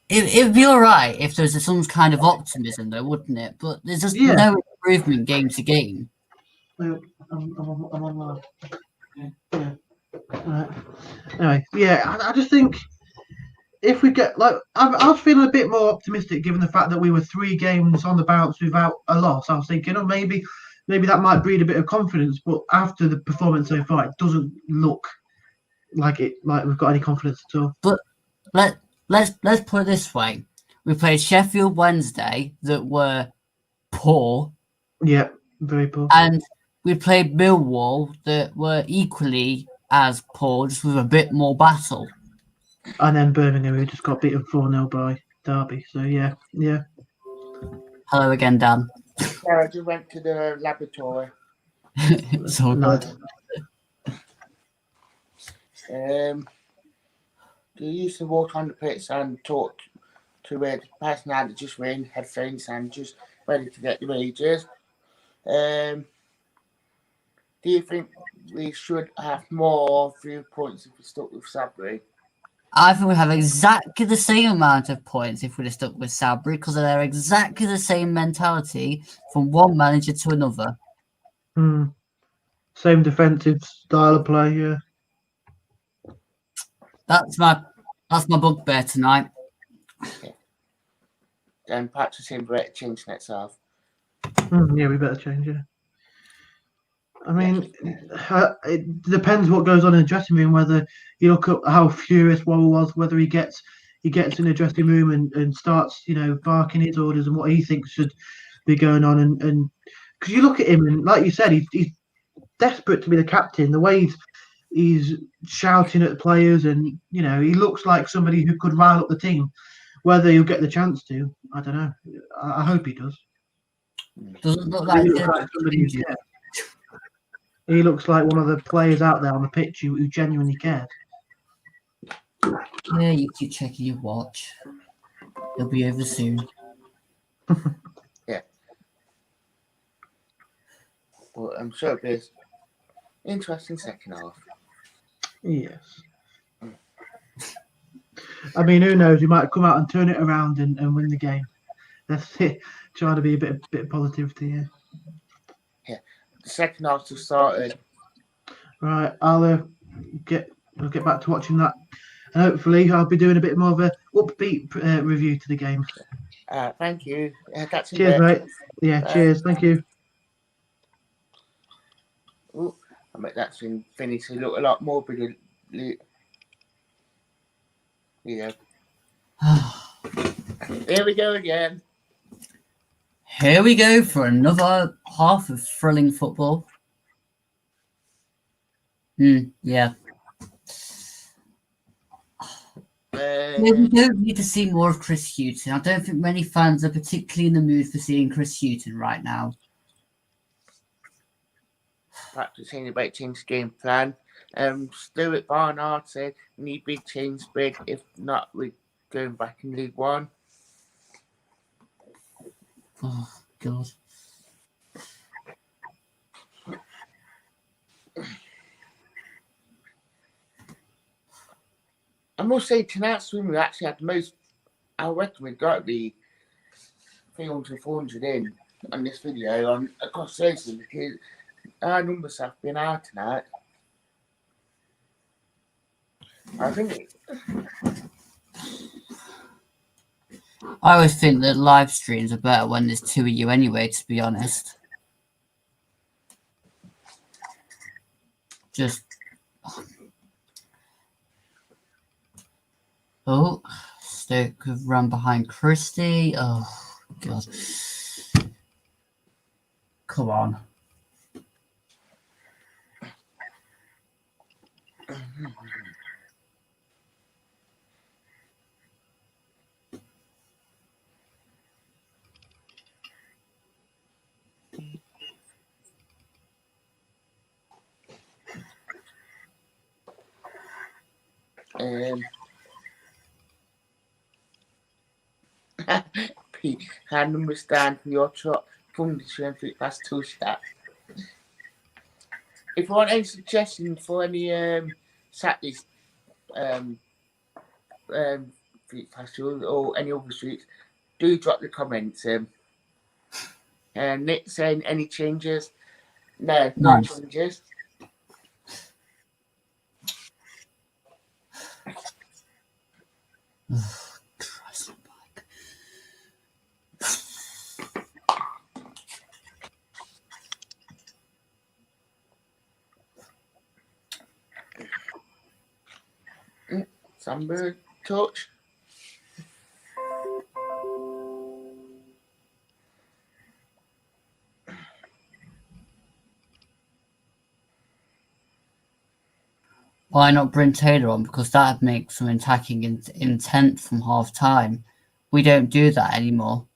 it'd be all right if there was some kind of optimism, though, wouldn't it? But there's just no improvement game to game. I'm on live. Right. Anyway, I just think if we get I was feeling a bit more optimistic given the fact that we were 3 games on the bounce without a loss. I was thinking, oh, maybe that might breed a bit of confidence. But after the performance so far, it doesn't look like we've got any confidence at all. But let's put it this way: we played Sheffield Wednesday that were poor. Yeah, very poor. And we played Millwall that were equally as poor, just with a bit more battle. And then Birmingham, who just got beaten 4-0 by Derby. So yeah. Hello again, Dan. I just went to the laboratory. It's all good. Do you used to walk on the pitch and talk to the person that just wearing headphones and just ready to get the wages? Do you think we should have more viewpoints if we stuck with Sabri? I think we have exactly the same amount of points if we'd have stuck with Sabri because they're exactly the same mentality from one manager to another. Same defensive style of play, yeah. That's my bugbear tonight. Yeah. And perhaps the same better change next half. Yeah, we better change it. I mean, it depends what goes on in the dressing room. Whether you look at how furious Worrell was, whether he gets in the dressing room and starts, barking his orders and what he thinks should be going on, and because you look at him and like you said, he's desperate to be the captain. The way he's shouting at the players, and he looks like somebody who could rile up the team. Whether he'll get the chance to, I don't know. I hope he does. Doesn't look like somebody. He looks like one of the players out there on the pitch who genuinely cares. Yeah, you keep checking your watch. It'll be over soon. Yeah. Well, I'm sure it'll be an interesting second half. Yes. I mean, who knows? We might come out and turn it around and win the game. That's it. Trying to be a bit of positivity here. Yeah. The second half just started. Right, I'll get back to watching that, and hopefully I'll be doing a bit more of a upbeat review to the game. Thank you. Cheers, mate. Yeah, cheers. Thank you. Ooh, I make that thing finish. It look a lot more bigger. Yeah. Here we go again. Here we go for another half of thrilling football. Yeah. We don't need to see more of Chris Hughton. I don't think many fans are particularly in the mood for seeing Chris Hughton right now. Perhaps it's saying about change game plan. Stuart Barnard said need big change big. If not, we're going back in League One. Oh God. I must say tonight's swim we actually had the most. I reckon we got the 300, 400 in on this video on across social because our numbers have been out tonight. I think. I always think that live streams are better when there's 2 of you anyway, to be honest. Just... Oh, Stoke have run behind Christie. Oh, God. Come on. Pete, hand understand for your truck. Function for past 2 stat. If you want any suggestions for any Saturdays Street Festival or any other streets, do drop the comments. Nick saying any changes? No, no Nice. changes. Sunbird touch. Why not bring Taylor on? Because that would make some attacking intent from half time. We don't do that anymore.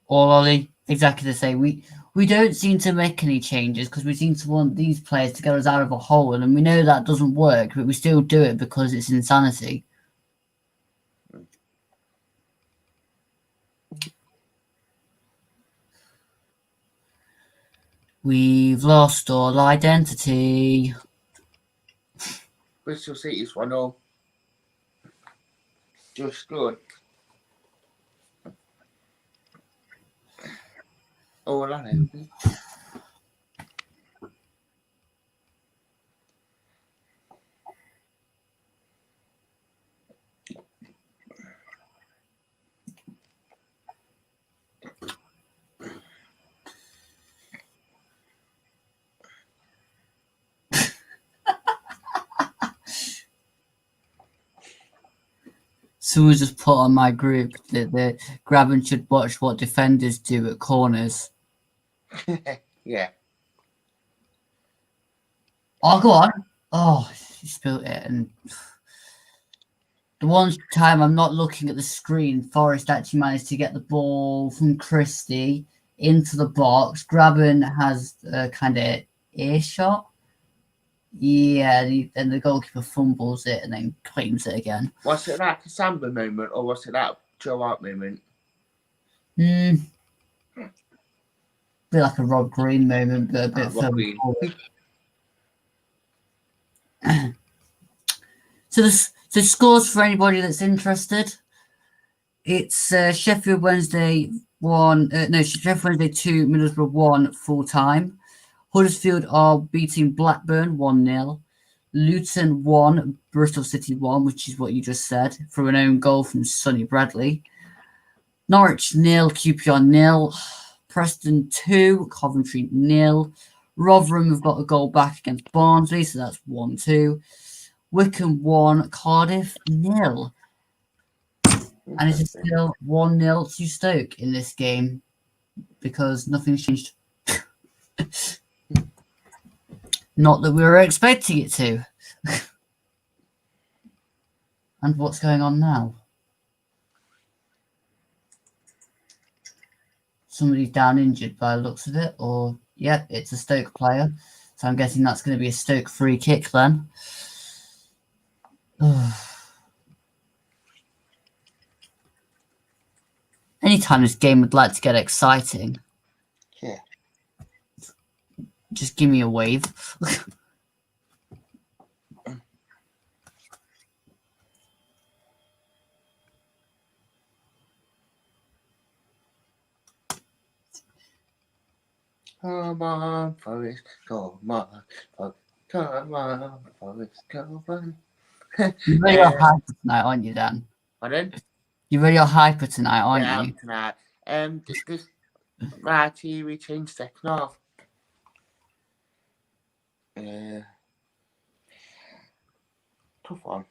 Or Ollie, exactly the same. We don't seem to make any changes because we seem to want these players to get us out of a hole, and we know that doesn't work, but we still do it because it's insanity. We've lost all identity. Bristol City's 1-0. Just good. All I know. Someone just put on my group that the Graben should watch what defenders do at corners. Yeah. Oh, go on. Oh, he spilled it. And the one time I'm not looking at the screen, Forrest actually managed to get the ball from Christie into the box. Graben has a kind of earshot. Yeah, and the goalkeeper fumbles it and then claims it again. Was it like a Samba moment or was it that Joe Hart moment? Bit like a Rob Green moment, but a bit further forward. So the scores for anybody that's interested. It's Sheffield Wednesday 1, Sheffield Wednesday 2, Middlesbrough 1 full time. Huddersfield are beating Blackburn 1-0. Luton 1, Bristol City 1, which is what you just said, through an own goal from Sonny Bradley. Norwich 0, QPR 0. Preston 2, Coventry 0. Rotherham have got a goal back against Barnsley, so that's 1-2. Wycombe 1, Cardiff 0. And it's still 1-0 to Stoke in this game because nothing's changed. Not that we were expecting it to. And what's going on now? Somebody's down injured by the looks of it, or yep, it's a Stoke player. So I'm guessing that's going to be a Stoke free kick then. Anytime this game would like to get exciting. Yeah. Just give me a wave. Come on, Forrest, come on, come on, Forrest, come on. You're really hyper tonight, aren't you, Dan? Pardon? You're really hyper tonight, aren't Yeah, you? tonight. This right here we changed second half. Tough one.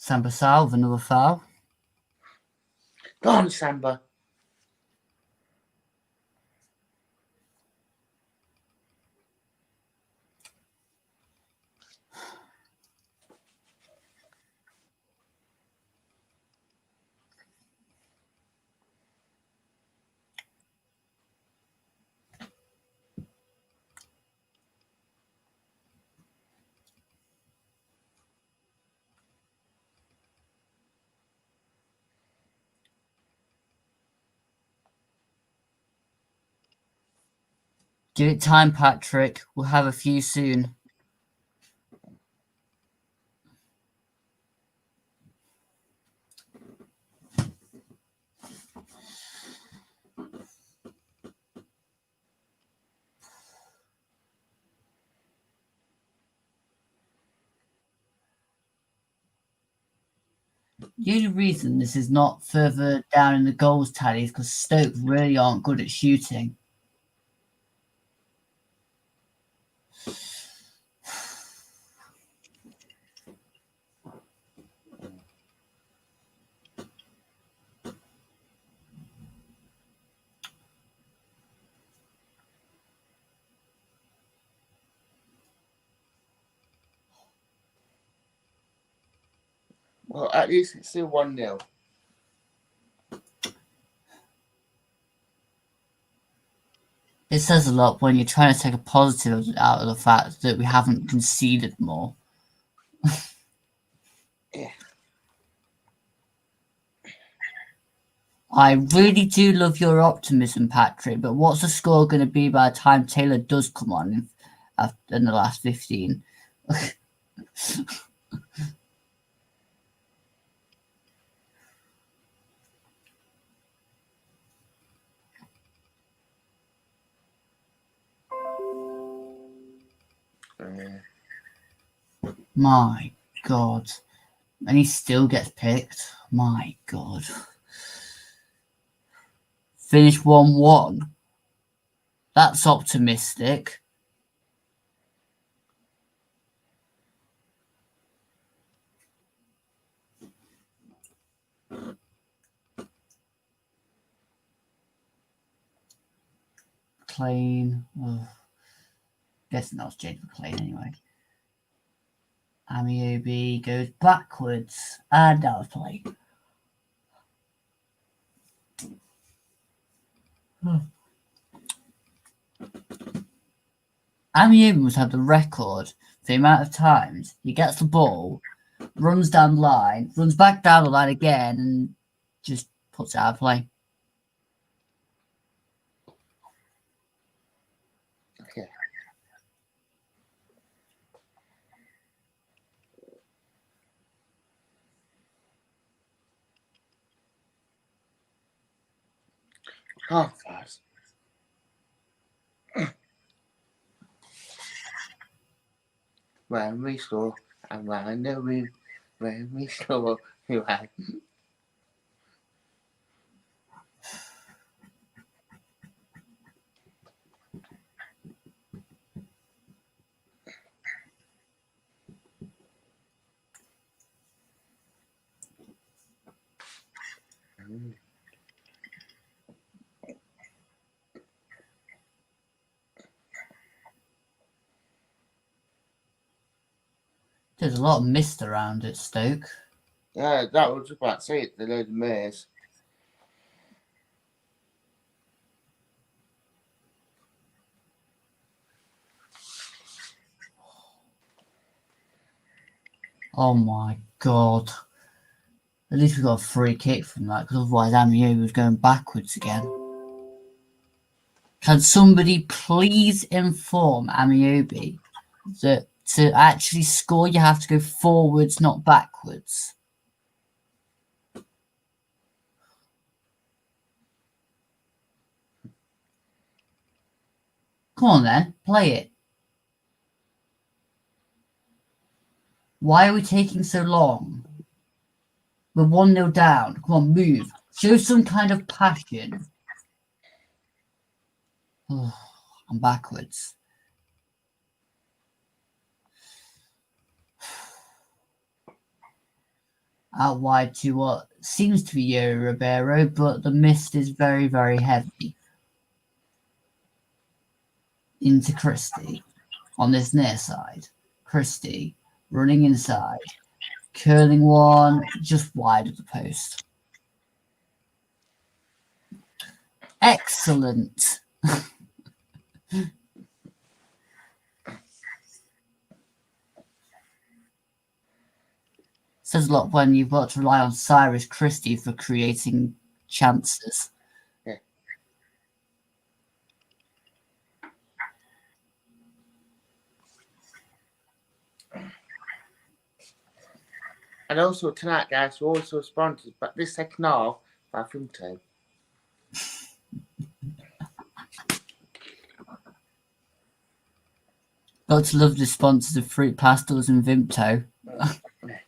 Sambasal with another foul. Go on, Samba. Give it time, Patrick. We'll have a few soon. The only reason this is not further down in the goals tally is because Stoke really aren't good at shooting. Well, at least it's still 1-0. It says a lot when you're trying to take a positive out of the fact that we haven't conceded more. Yeah. I really do love your optimism, Patrick, but what's the score going to be by the time Taylor does come on in the last 15? My God. And he still gets picked. My God. Finish 1-1. That's optimistic. McLean. Oh. Guessing that was Jade McLean anyway. Amiobi goes backwards and out of play. Amiobi must have the record for the amount of times he gets the ball, runs down the line, runs back down the line again, and just puts it out of play. Okay. Half fast. When we score, and when the room, when we score, you have. There's a lot of mist around at Stoke. Yeah, that was about to say it, the load of mares. Oh my God. At least we got a free kick from that, because otherwise Amiobi was going backwards again. Can somebody please inform Amiobi that to actually score you have to go forwards, not backwards? Come on then, play it. Why are we taking so long? We're 1-0 down. Come on, move. Show some kind of passion. Oh, I'm backwards. out wide to what seems to be Yuri Ribeiro, but the mist is very, very heavy into Christie on this near side. Christie running inside, curling one just wide of the post. Excellent. Says a lot when you've got to rely on Cyrus Christie for creating chances. Yeah. And also tonight, guys, we're also sponsored, but this second half by Vimto. Got to love the sponsors of Fruit Pastels and Vimto. Yeah.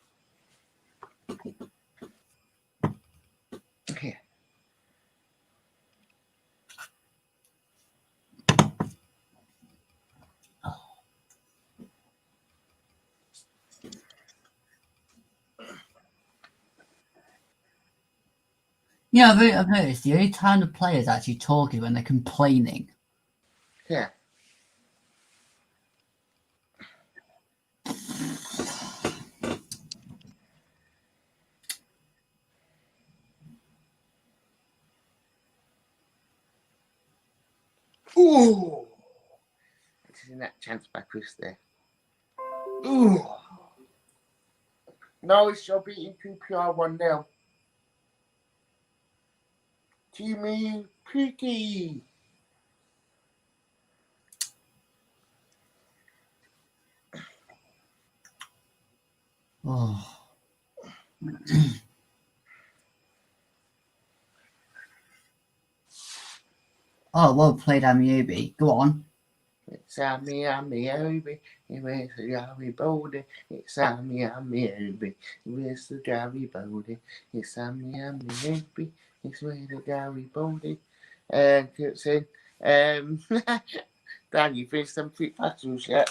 Yeah, I've noticed the only time the players actually talk is when they're complaining. Yeah. Ooh! This is a net chance by Christie. Ooh! Norwich shall beating QPR 1-0. Jimmy Pretty. Oh. Oh, well played, Amiobi. Go on. It's Amiobi. Where's the Garibaldi? It's Amiobi. Where's the Garibaldi? It's Amiobi. It's where the Garibaldi. Kurtzin. Dan, you finished some Fruit Pastels yet?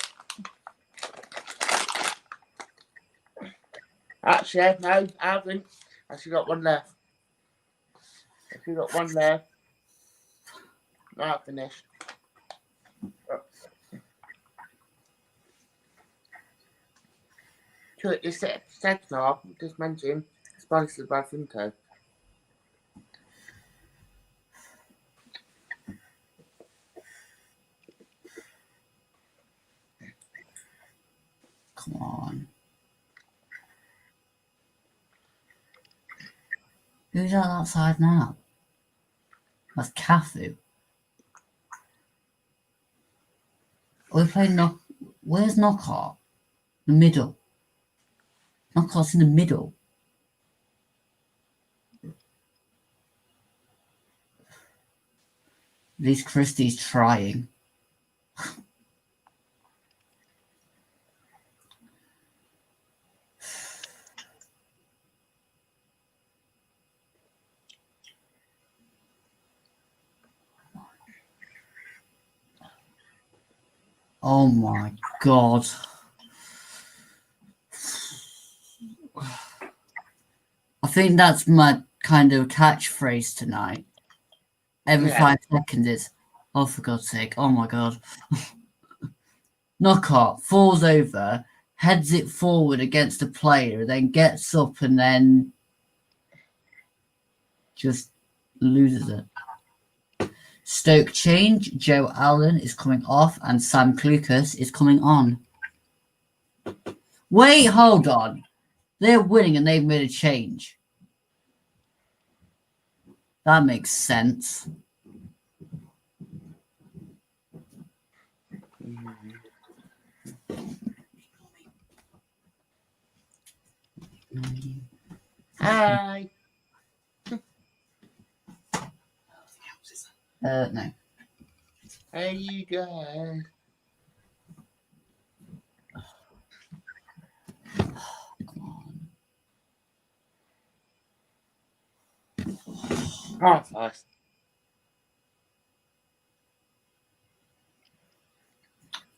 Actually, no, I haven't. Actually got one left. Actually got one left. Not finished. This second half, just mentioned, sponsored by Vimto. Come on. Who's out outside now? That's Cafu. We're playing knock. Where's Knockout? The middle. Knockout's in the middle. At least Christie's trying. Oh my god. I think that's my kind of catchphrase tonight. Every 5 seconds it's, oh, for God's sake, oh my god. Knockout falls over, heads it forward against a player, then gets up and then just loses it. Stoke change, Joe Allen is coming off and Sam Clucas is coming on. Wait, hold on. They're winning and they've made a change. That makes sense. Hi. No. Hey, you guys. Oh, fast.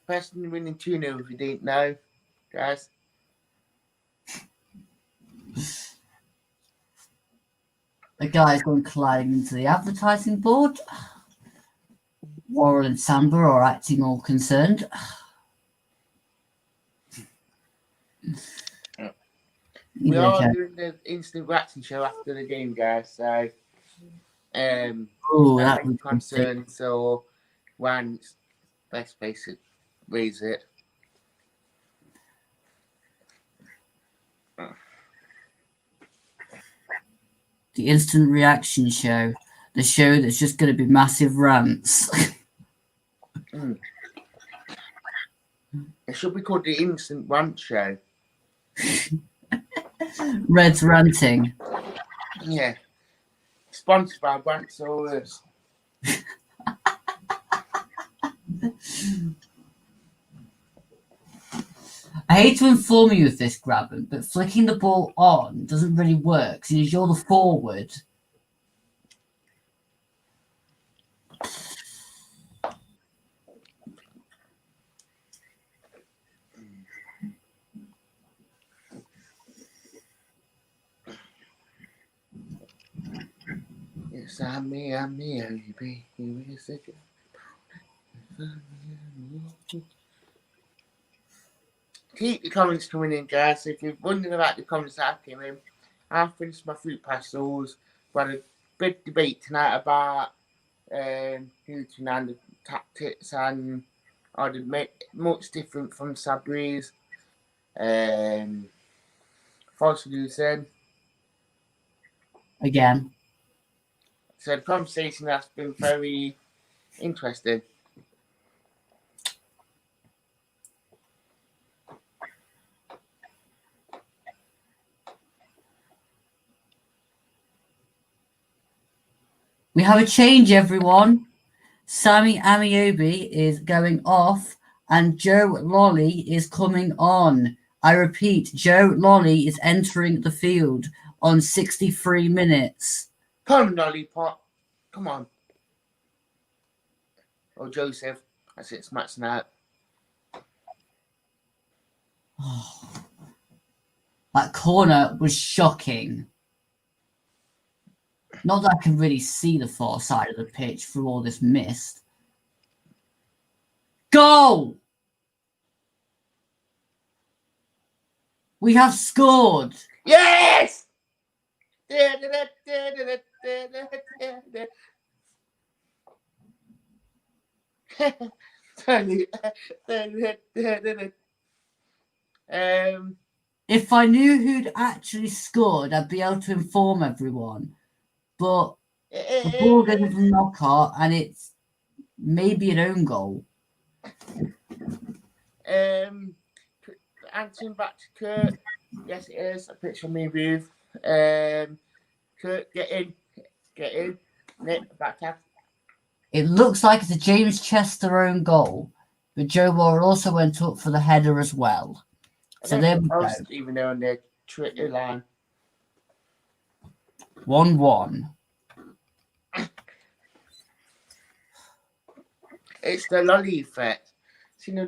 Preston winning 2-0 if you didn't know, guys. A guy's gone colliding into the advertising board. Warren and Samba are acting all concerned. We are doing the instant reaction show after the game, guys. So, Oh, that would be concern. So, once best basic raise it. The instant reaction show, the show that's just going to be massive rants. It should be called the instant rant show. Red's ranting. Yeah. Sponsored by Rantsaurus. I hate to inform you of this, Graben, but flicking the ball on doesn't really work since you're the forward. Yes, I'm me, baby. Keep the comments coming in, guys. If you're wondering about the comments that came in, I finished my fruit pastels. We had a big debate tonight about who to name the tactics and are they much different from Sabri's. False losing. Again. So the conversation has been very interesting. We have a change, everyone. Sammy Amiobi is going off and Joe Lolly is coming on. I repeat, Joe Lolly is entering the field on 63 minutes. Come on, Lollipop. Come on. Oh, Joseph. That's it, smashing out. That corner was shocking. Not that I can really see the far side of the pitch through all this mist. Goal! We have scored! Yes! If I knew who'd actually scored, I'd be able to inform everyone. But the ball goes into the knockout and it's maybe an own goal. Answering back to Kurt. Yes, it is. A picture of me, Ruth. Kurt, get in. Nick, back tap. It looks like it's a James Chester own goal, but Joe Moore also went up for the header as well. So there we go. Even though on the Twitter line. 1-1. It's the Lolly effect. See, the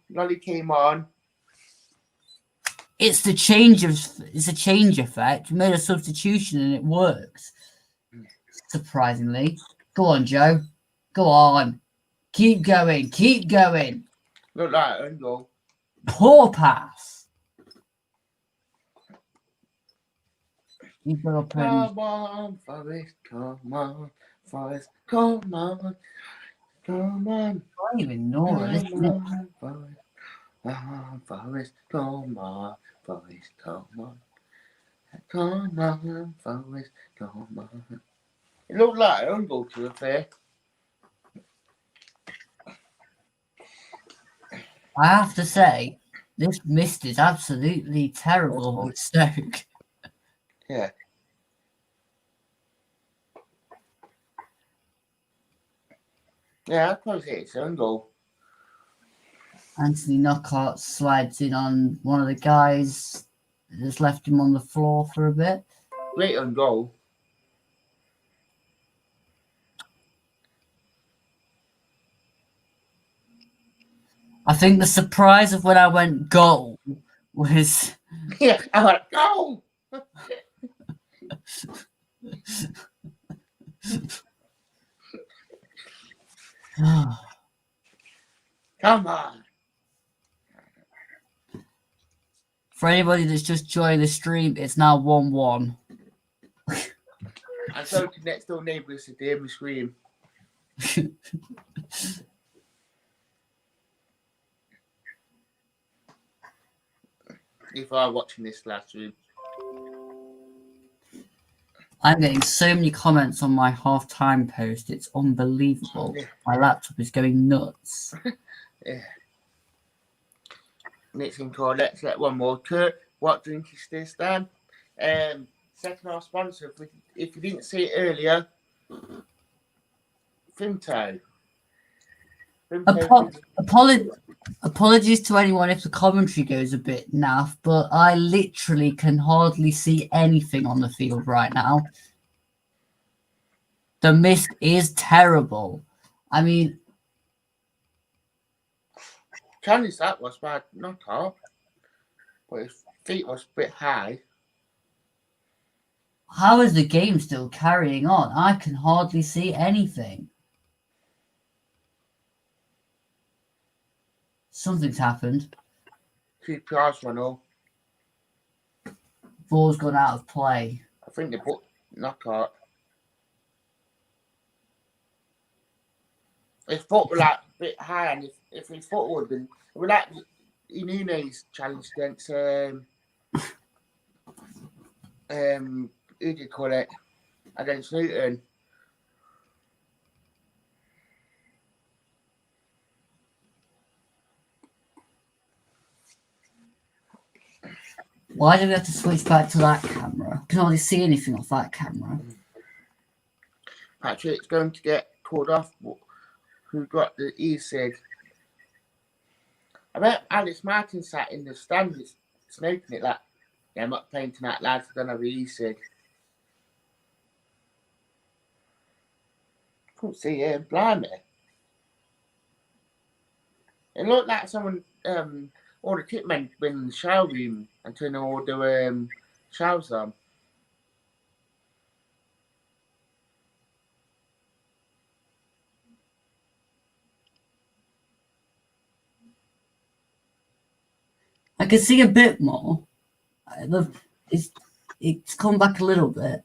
Lolly came on. It's a change effect. We made a substitution and it works. Surprisingly. Go on, Joe. Go on. Keep going. Look like an own goal. Poor pass. Come on, Forest. Come on, Forest. Come on. I don't even know it. Forest. Come on, Forest. Come on. Come on, Forest. Come on. It looked like an own goal, to be fair. I have to say, this mist is absolutely terrible with Stoke. Yeah. Yeah, I'd probably say it's own goal. Anthony Knockout slides in on one of the guys, just left him on the floor for a bit. Great own goal. I think the surprise of when I went goal was... Yeah, I went goal! Come on. For anybody that's just joined the stream, it's now 1-1. And so the next door neighbours to hear me scream. If you are watching this last stream. I'm getting so many comments on my half-time post. It's unbelievable. Yeah. My laptop is going nuts. Yeah. Next thing called, let's get one more. Kurt, what drink is this then? Second our sponsor, if you didn't see it earlier, Finto. Apologies to anyone if the commentary goes a bit naff, but I literally can hardly see anything on the field right now. The mist is terrible. I mean, Chinese that was bad, not hard, but his feet was a bit high. how is the game still carrying on? I can hardly see anything. Something's happened. QPR's run all. Ball's gone out of play. I think they put knockout. His foot was like a bit high, and if his foot would have been, it was like Inune's challenge against who do you call it? Against Newton. Why do we have to switch back to that camera? I can hardly see anything off that camera. Actually, it's going to get called off. Who got the e-cig? I bet Alex Martin sat in the stand smoking it like, yeah, I'm not playing tonight, lads, I don't have the e-cig. Couldn't see him, blimey. It looked like someone, all the kit men went in the shower room and turned all the showers on. I can see a bit more. It's come back a little bit.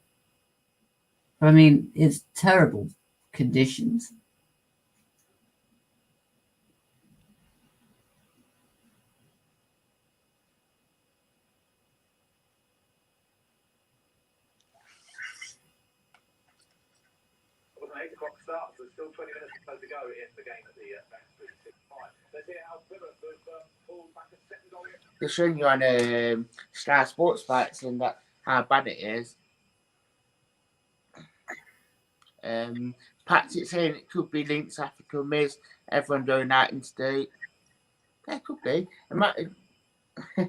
But I mean, it's terrible conditions. It was an 8 o'clock start, so there's still 20 minutes to go in the game at the Let's hear how Plymouth have pulled back a second goal. They're showing you on Sky Sports Fights and that how bad it is. Patrick saying it could be Lynx Africa Miz, everyone going out in state. Yeah, it could be. It might. I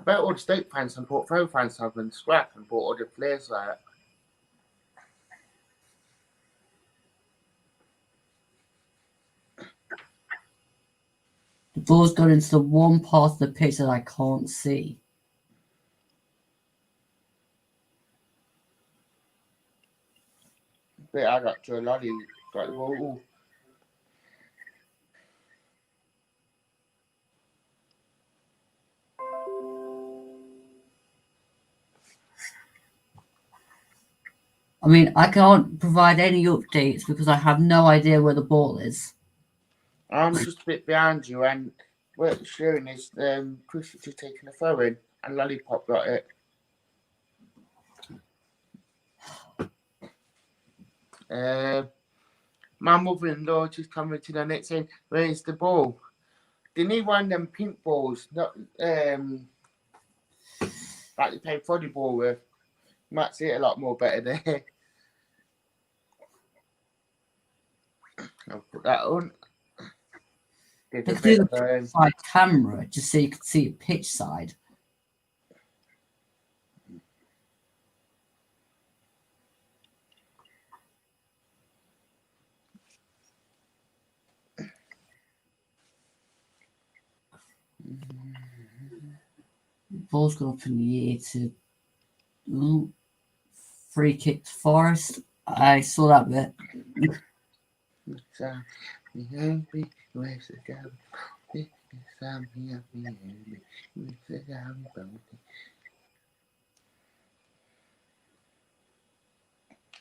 bet all the Stoke fans and Portfolio fans have been scrapped and bought other players out. The ball's gone into the one part of the pitch that I can't see. But I got to a lolly, got the ball. I mean, I can't provide any updates because I have no idea where the ball is. I'm just a bit behind you, and what it's showing is Chris is just taking a throw in, and Lollipop got it. My mother-in-law just commented on it saying, "Where's the ball?" They need one of them pink balls, not like they play volleyball with. You might see it a lot more better there. I'll put that on. I could do the pitch side camera just so you could see it pitch side. ball's gone up in the air to free kick to Forest. I saw that bit.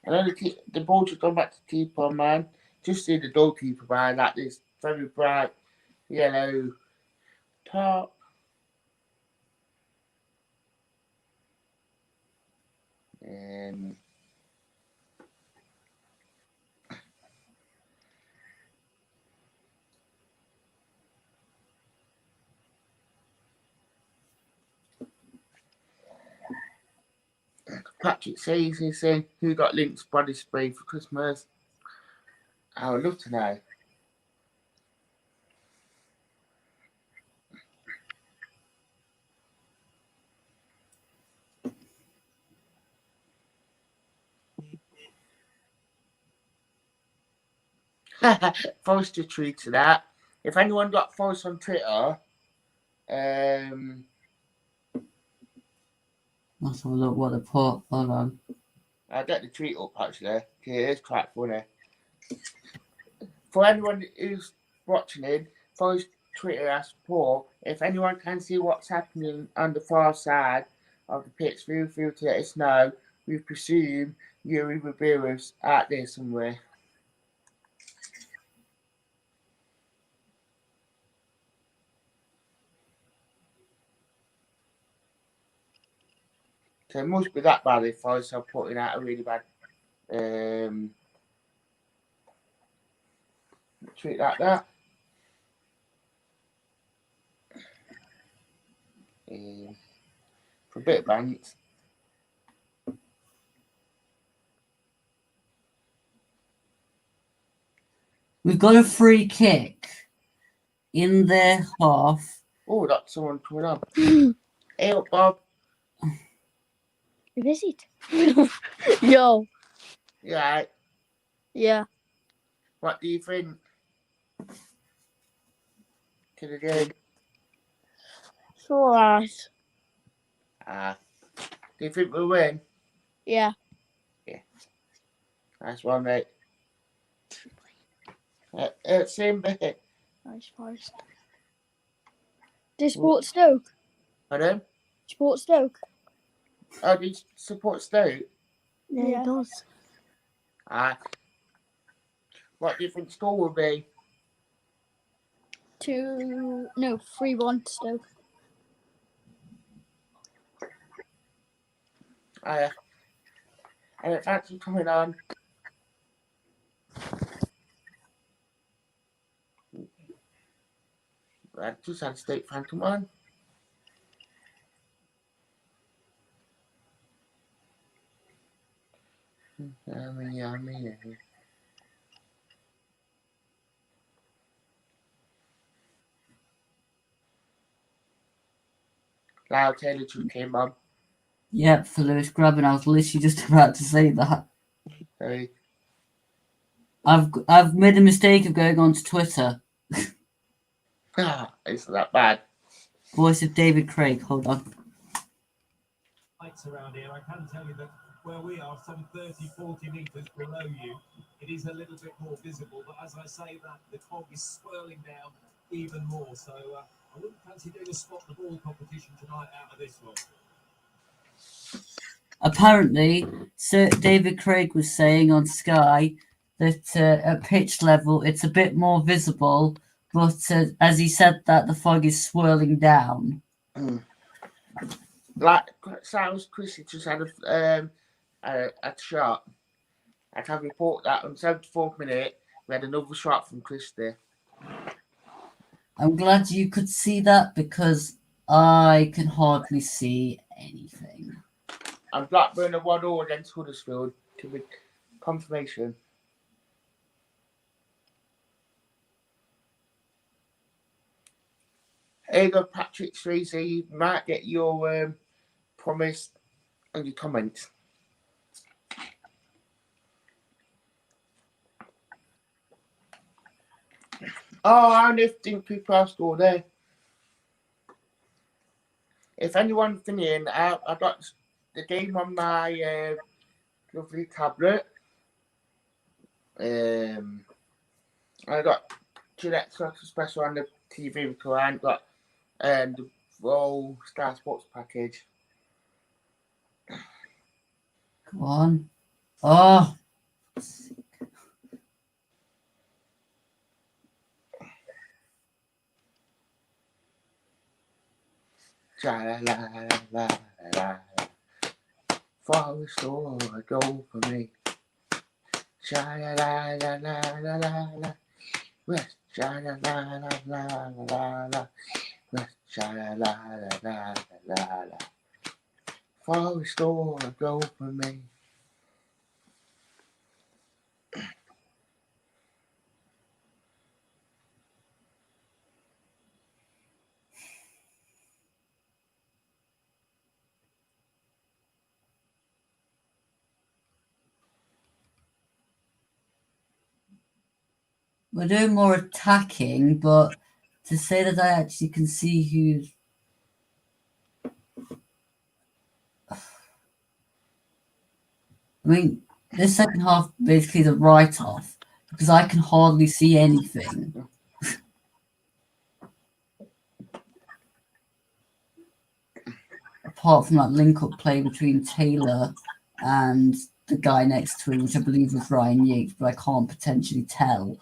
I know the ball just gone back to keeper, man. Just see the goalkeeper, man, like this very bright yellow top. Patrick says he's saying who got Link's body spray for Christmas. I would love to know. Forrest just tweeted that. If anyone got Forrest on Twitter, Let's have a look what they put. Hold on. I'll get the tweet up actually. It's quite funny. For anyone who's watching it, Forrest Twitter asked Paul if anyone can see what's happening on the far side of the pitch, feel free to let us know. We presume Yuri will be with us out there somewhere. So it must be that bad if Forrest are putting out a really bad tweet like that. For a bit of banks. We've got a free kick in their half. Oh, that's someone coming on. Hey up, Bob. Who is it? Yo. Yeah. Yeah. What do you think? To the game. It's alright. Do you think we'll win? Yeah. Nice one, mate. Same bit. Nice Forest. Do you support Stoke? Pardon? Support Stoke? Oh, do you support Stoke? Yeah, he does. What do you think score will be? 3-1 to Stoke. And thanks for coming on. I just had a Stoke fan come on. Yummy. Lyle Taylor just came on. Yep, for Lewis Graben. I was literally just about to say that. Sorry. I've made the mistake of going onto Twitter. It's not that bad. Voice of David Craig. Hold on. Lights around here. I can tell you that where we are, some 30-40 metres below you, it is a little bit more visible. But as I say that, the fog is swirling down even more. So I wouldn't fancy doing a spot the ball competition tonight out of this one. Apparently, Sir David Craig was saying on Sky that at pitch level it's a bit more visible, but as he said that the fog is swirling down. Like sounds Chrissy just had a shot. I can report that on 74th minute we had another shot from Christy. I'm glad you could see that because I can hardly see anything. And Blackburn are 1-1 against Huddersfield to be confirmation. Here you go, Patrick Swayze. You might get your promise and your comments. Oh, I don't think people are still there. if anyone's thinking, I've got the game on my lovely tablet. I got Gillette Soccer Special on the TV because I ain't got the full Star Sports package. Go on. Oh. Sha-la-la-la-la-la. Forest or a goal for me. Sha-la-la-la-la-la-la. West, sha-la-la-la-la-la-la. West, sha-la-la-la-la-la-la. Forest or a goal for me. We're doing more attacking, but to say that I actually can see who's... I mean, this second half basically is a write-off because I can hardly see anything. Apart from that link-up play between Taylor and the guy next to him, which I believe was Ryan Yates, but I can't potentially tell.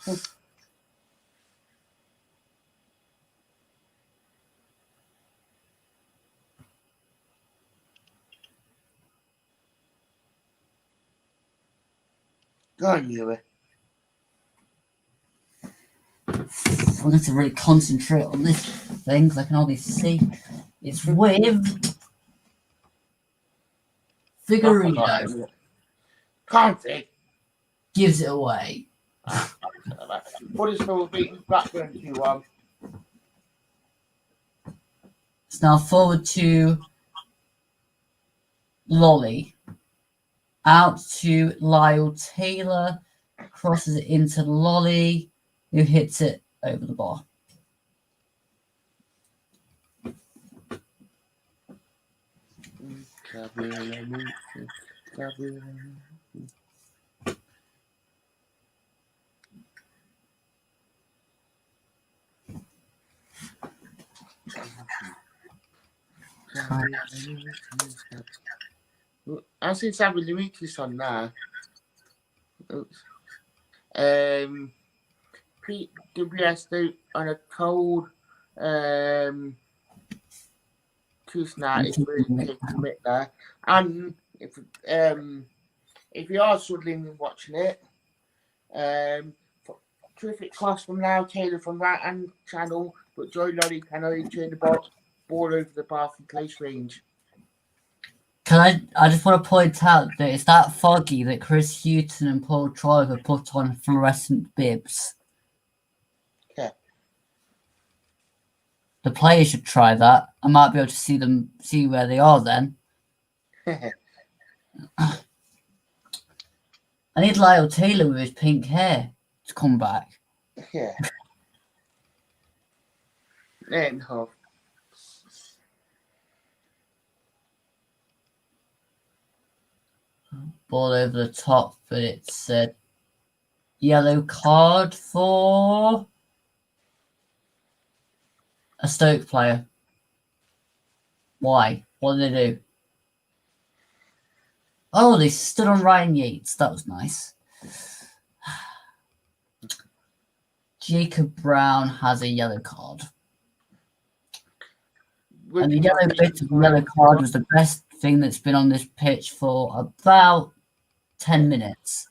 Go on, Yuri. I'm going to really concentrate on this thing because I can hardly see. It's with Figueredo. Can't see. Gives it away. Huddersfield beating Blackburn 2-1. It's now forward to Lolly. Out to Lyle Taylor. Crosses it into Lolly, who hits it over the bar. I see Savvy Luigi's on there. Oops. Pete WS on a cold Tuesday night is really big commit there. And if you are struggling in watching it, terrific cross from Now Taylor from right hand channel, but Joy Lolly can only turn the ball over the bar from close range. I just want to point out that it's that foggy that Chris Houghton and Paul Troy put on fluorescent bibs. Yeah. The players should try that. I might be able to see where they are then. I need Lyle Taylor with his pink hair to come back. Yeah. No. Ball over the top, but it's a yellow card for a Stoke player. Why? What did they do? Oh, they stood on Ryan Yates. That was nice. Jacob Brown has a yellow card. And the yellow bit of the yellow card was the best thing that's been on this pitch for about 10 minutes.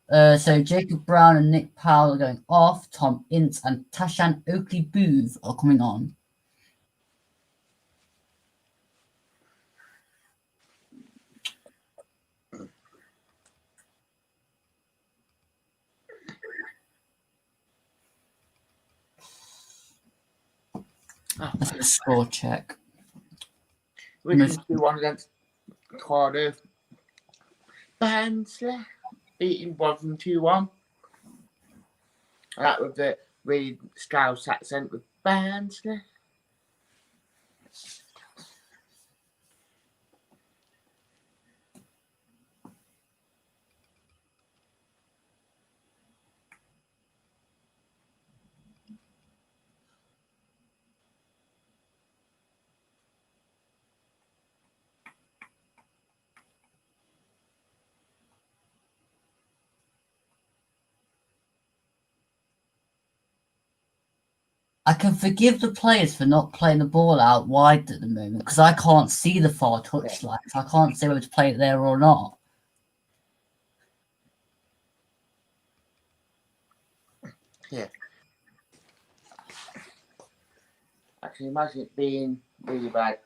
So Jacob Brown and Nick Powell are going off. Tom Ince and Tashan Oakley-Booth are coming on. That's a score check. We can do one against Cardiff. Barnsley beating Bodrum 2-1. That was it. really Scouse accent with Barnsley. I can forgive the players for not playing the ball out wide at the moment because I can't see the far touchline, so I can't say whether to play it there or not. Yeah. I can imagine it being really bad.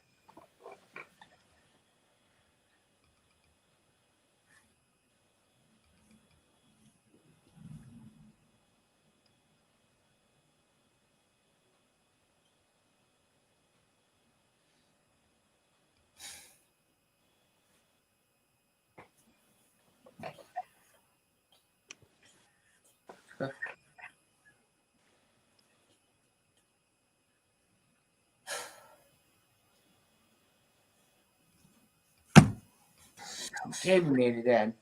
I'm gaming it again.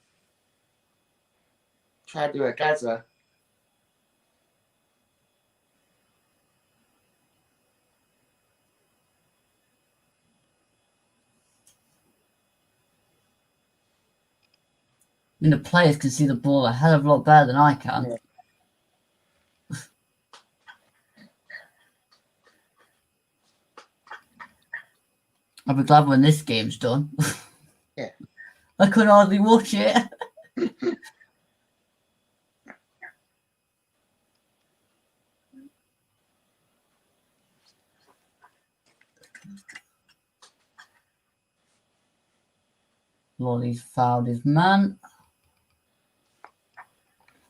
Try to do a Gaza. I mean, the players can see the ball a hell of a lot better than I can. Yeah. I'll be glad when this game's done. Yeah. I could hardly watch it. Lolly's fouled his man.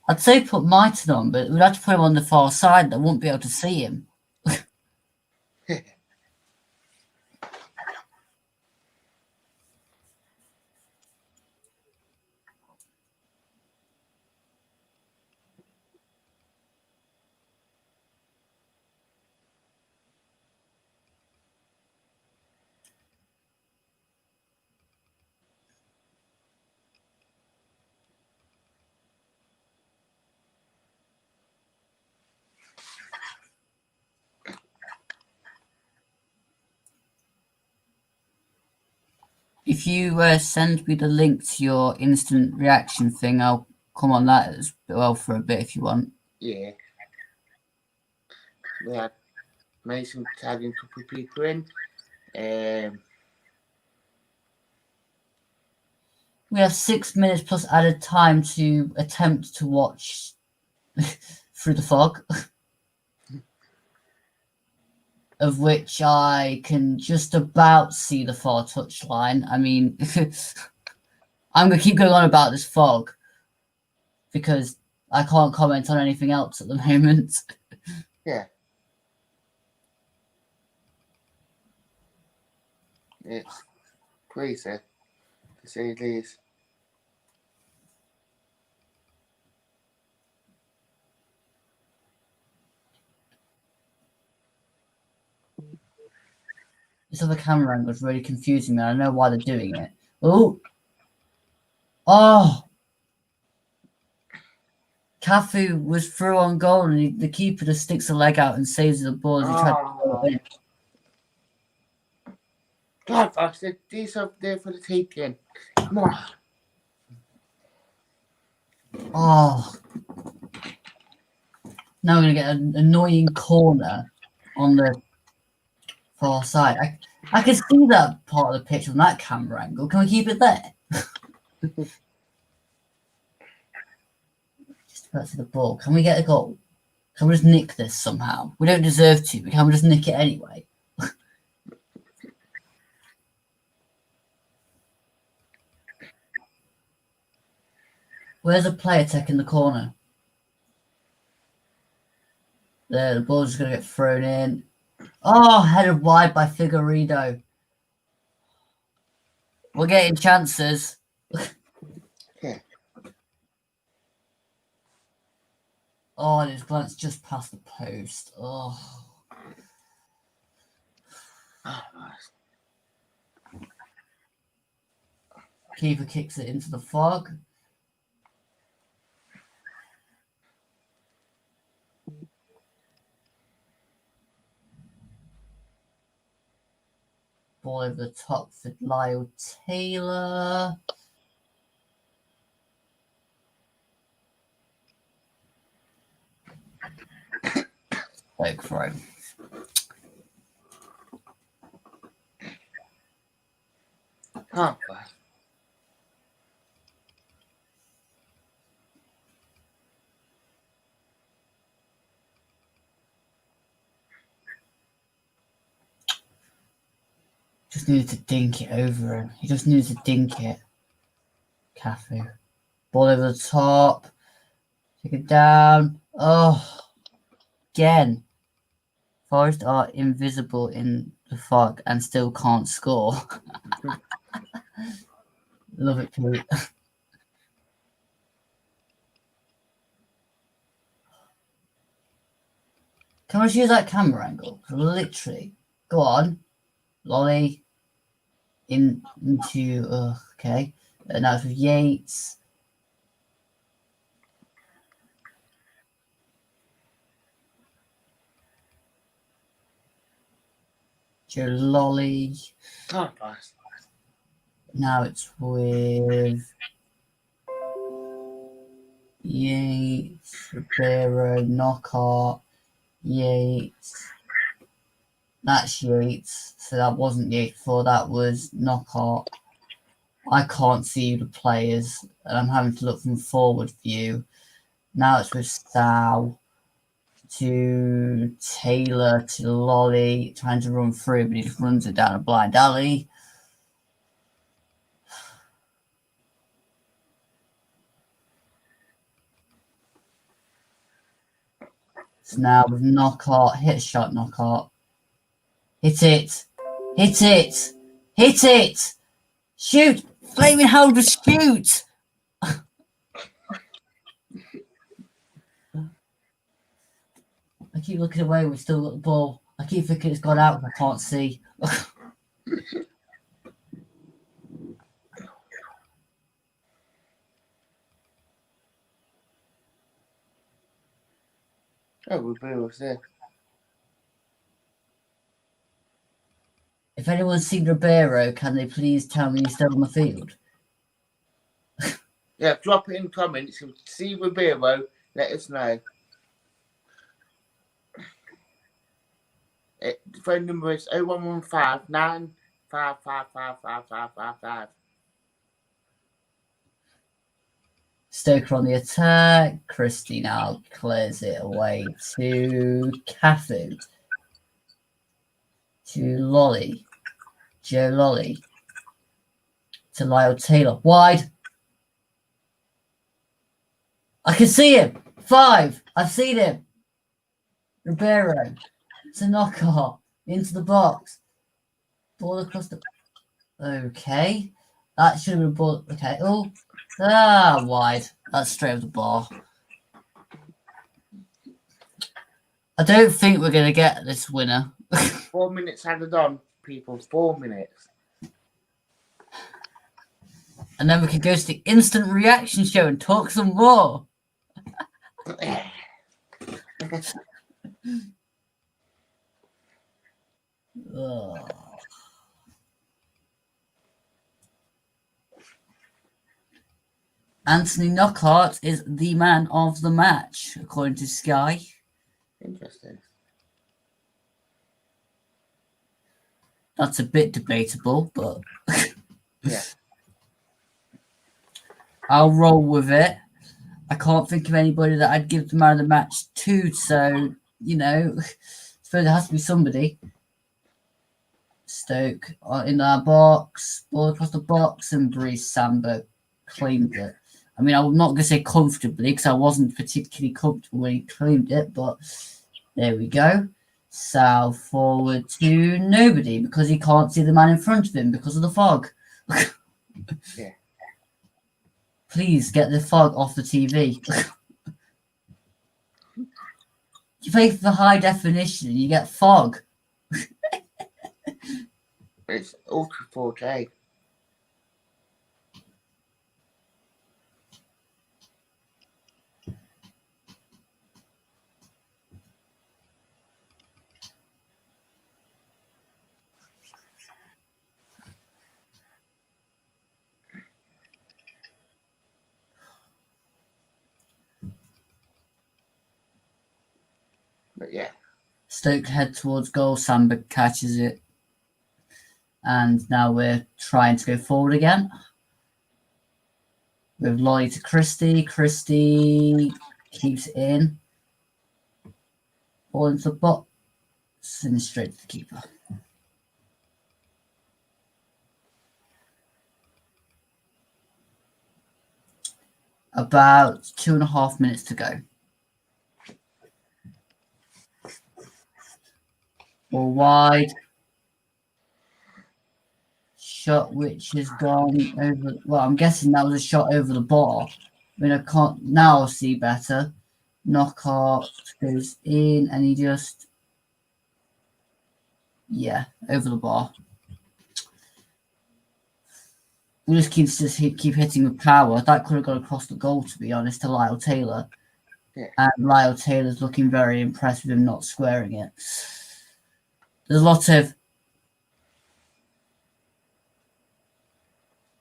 I'd say put Mighton on, but we'd have to put him on the far side. I won't be able to see him. If you send me the link to your instant reaction thing, I'll come on that as well for a bit if you want. Yeah. We had Mason tagging a couple of people in. We have 6 minutes plus added time to attempt to watch Through the Fog, of which I can just about see the far touchline. I mean, I'm going to keep going on about this fog because I can't comment on anything else at the moment. Yeah. It's crazy, to say the least. This other camera angle is really confusing me. I don't know why they're doing it. Oh! Cafu was through on goal and the keeper just sticks a leg out and saves the ball as he tried to pull it in. God, I said these up there for the taking. Come on. Oh. Now we're going to get an annoying corner on the far side. I can see that part of the pitch on that camera angle. Can we keep it there? Just about to the ball. Can we get a goal? Can we just nick this somehow? We don't deserve to, but can we just nick it anyway? Where's a player taking the corner? There, the ball's just going to get thrown in. Oh, headed wide by Figueiredo. We're getting chances. Yeah. Oh, and it's glanced just past the post. Oh. Keeper kicks it into the fog. Ball over the top for Lyle Taylor. Stoke throw. Oh, Just needed to dink it over him. He just needed to dink it. Cafu. Ball over the top. Take it down. Oh, again. Forest are invisible in the fog and still can't score. Love it, Pete. Can we use that camera angle? Literally. Go on. Lolly. Into. Okay. Now it's with Yates. Joe Lolly. oh, Now it's with Yates, Ribeiro, Knockout, Yates. That's Yates. So that wasn't Yates before, that was Knockout. I can't see the players, and I'm having to look from forward view. Now it's with Sal to Taylor to Lolly, trying to run through, but he just runs it down a blind alley. So now with Knockout, hit a shot, Knockout. Hit it! Hit it! Hit it! Shoot! Flaming hell to shoot! I keep looking away, we've still got the ball. I keep thinking it's gone out, but I can't see. oh, Ribeiro's there. If anyone's seen Ribeiro, can they please tell me he's still on the field? Yeah, drop it in comments. If you see Ribeiro, let us know. The phone number is 0115 9555555. Stoker on the attack. Christie now clears it away to Cafu. To Lolly. Joe Lolly. To Lyle Taylor. Wide. I can see him. 5. I've seen him. Ribeiro. To Knockout. Into the box. Ball across the... Okay. That should have been a ball. Okay. Oh. Wide. That's straight over the bar. I don't think we're going to get this winner. 4 minutes added on, people. 4 minutes. And then we can go to the instant reaction show and talk some more. Ugh. Anthony Knockaert is the man of the match, according to Sky. Interesting. That's a bit debatable, but Yeah. I'll roll with it. I can't think of anybody that I'd give the man of the match to, so, you know, I suppose there has to be somebody. Stoke in our box, ball across the box, and Breeze Samba claimed it. I mean, I'm not going to say comfortably because I wasn't particularly comfortable when he claimed it, but there we go. Sal forward to nobody because he can't see the man in front of him because of the fog. Yeah. Please get the fog off the TV. You pay for the high definition, you get fog. It's Ultra 4K. But yeah. Stoke head towards goal. Sandberg catches it. And now we're trying to go forward again. With Lolly to Christie. Christie keeps it in. Ball into the box. And straight to the keeper. About 2.5 minutes to go. Ball wide. Shot which has gone over. Well, I'm guessing that was a shot over the bar. I mean, I can't now. I'll see better. Knockout goes in, and he just over the bar. We just keep hitting with power. That could have got across the goal, to be honest, to Lyle Taylor. Yeah. And Lyle Taylor's looking very impressed with him not squaring it. There's a lot of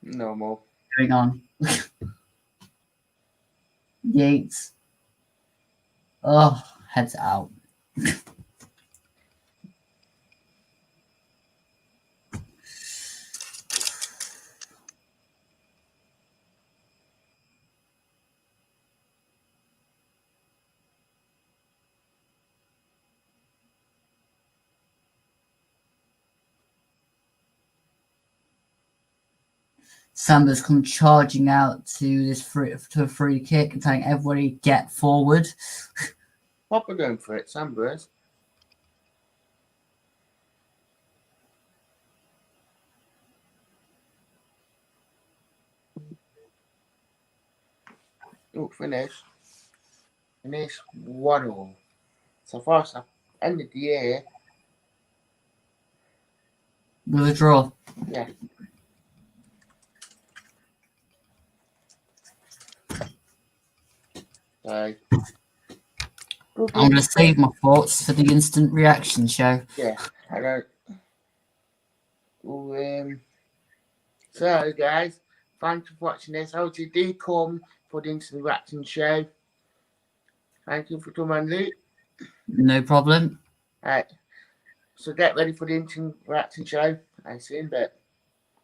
No more. going on. Yates. Oh, heads out. Sanders come charging out to a free kick and telling everybody get forward. Popper going for it, Sanders. Oh, finish 1-1. So far, so end of the year. With a draw. Yeah. So, I'm going to save my thoughts for the instant reaction show. Yeah, I don't. So, guys, thanks for watching this. Hopefully, do come for the instant reaction show. Thank you for coming, Luke. No problem. Right. So, get ready for the instant reaction show. I see you in a bit.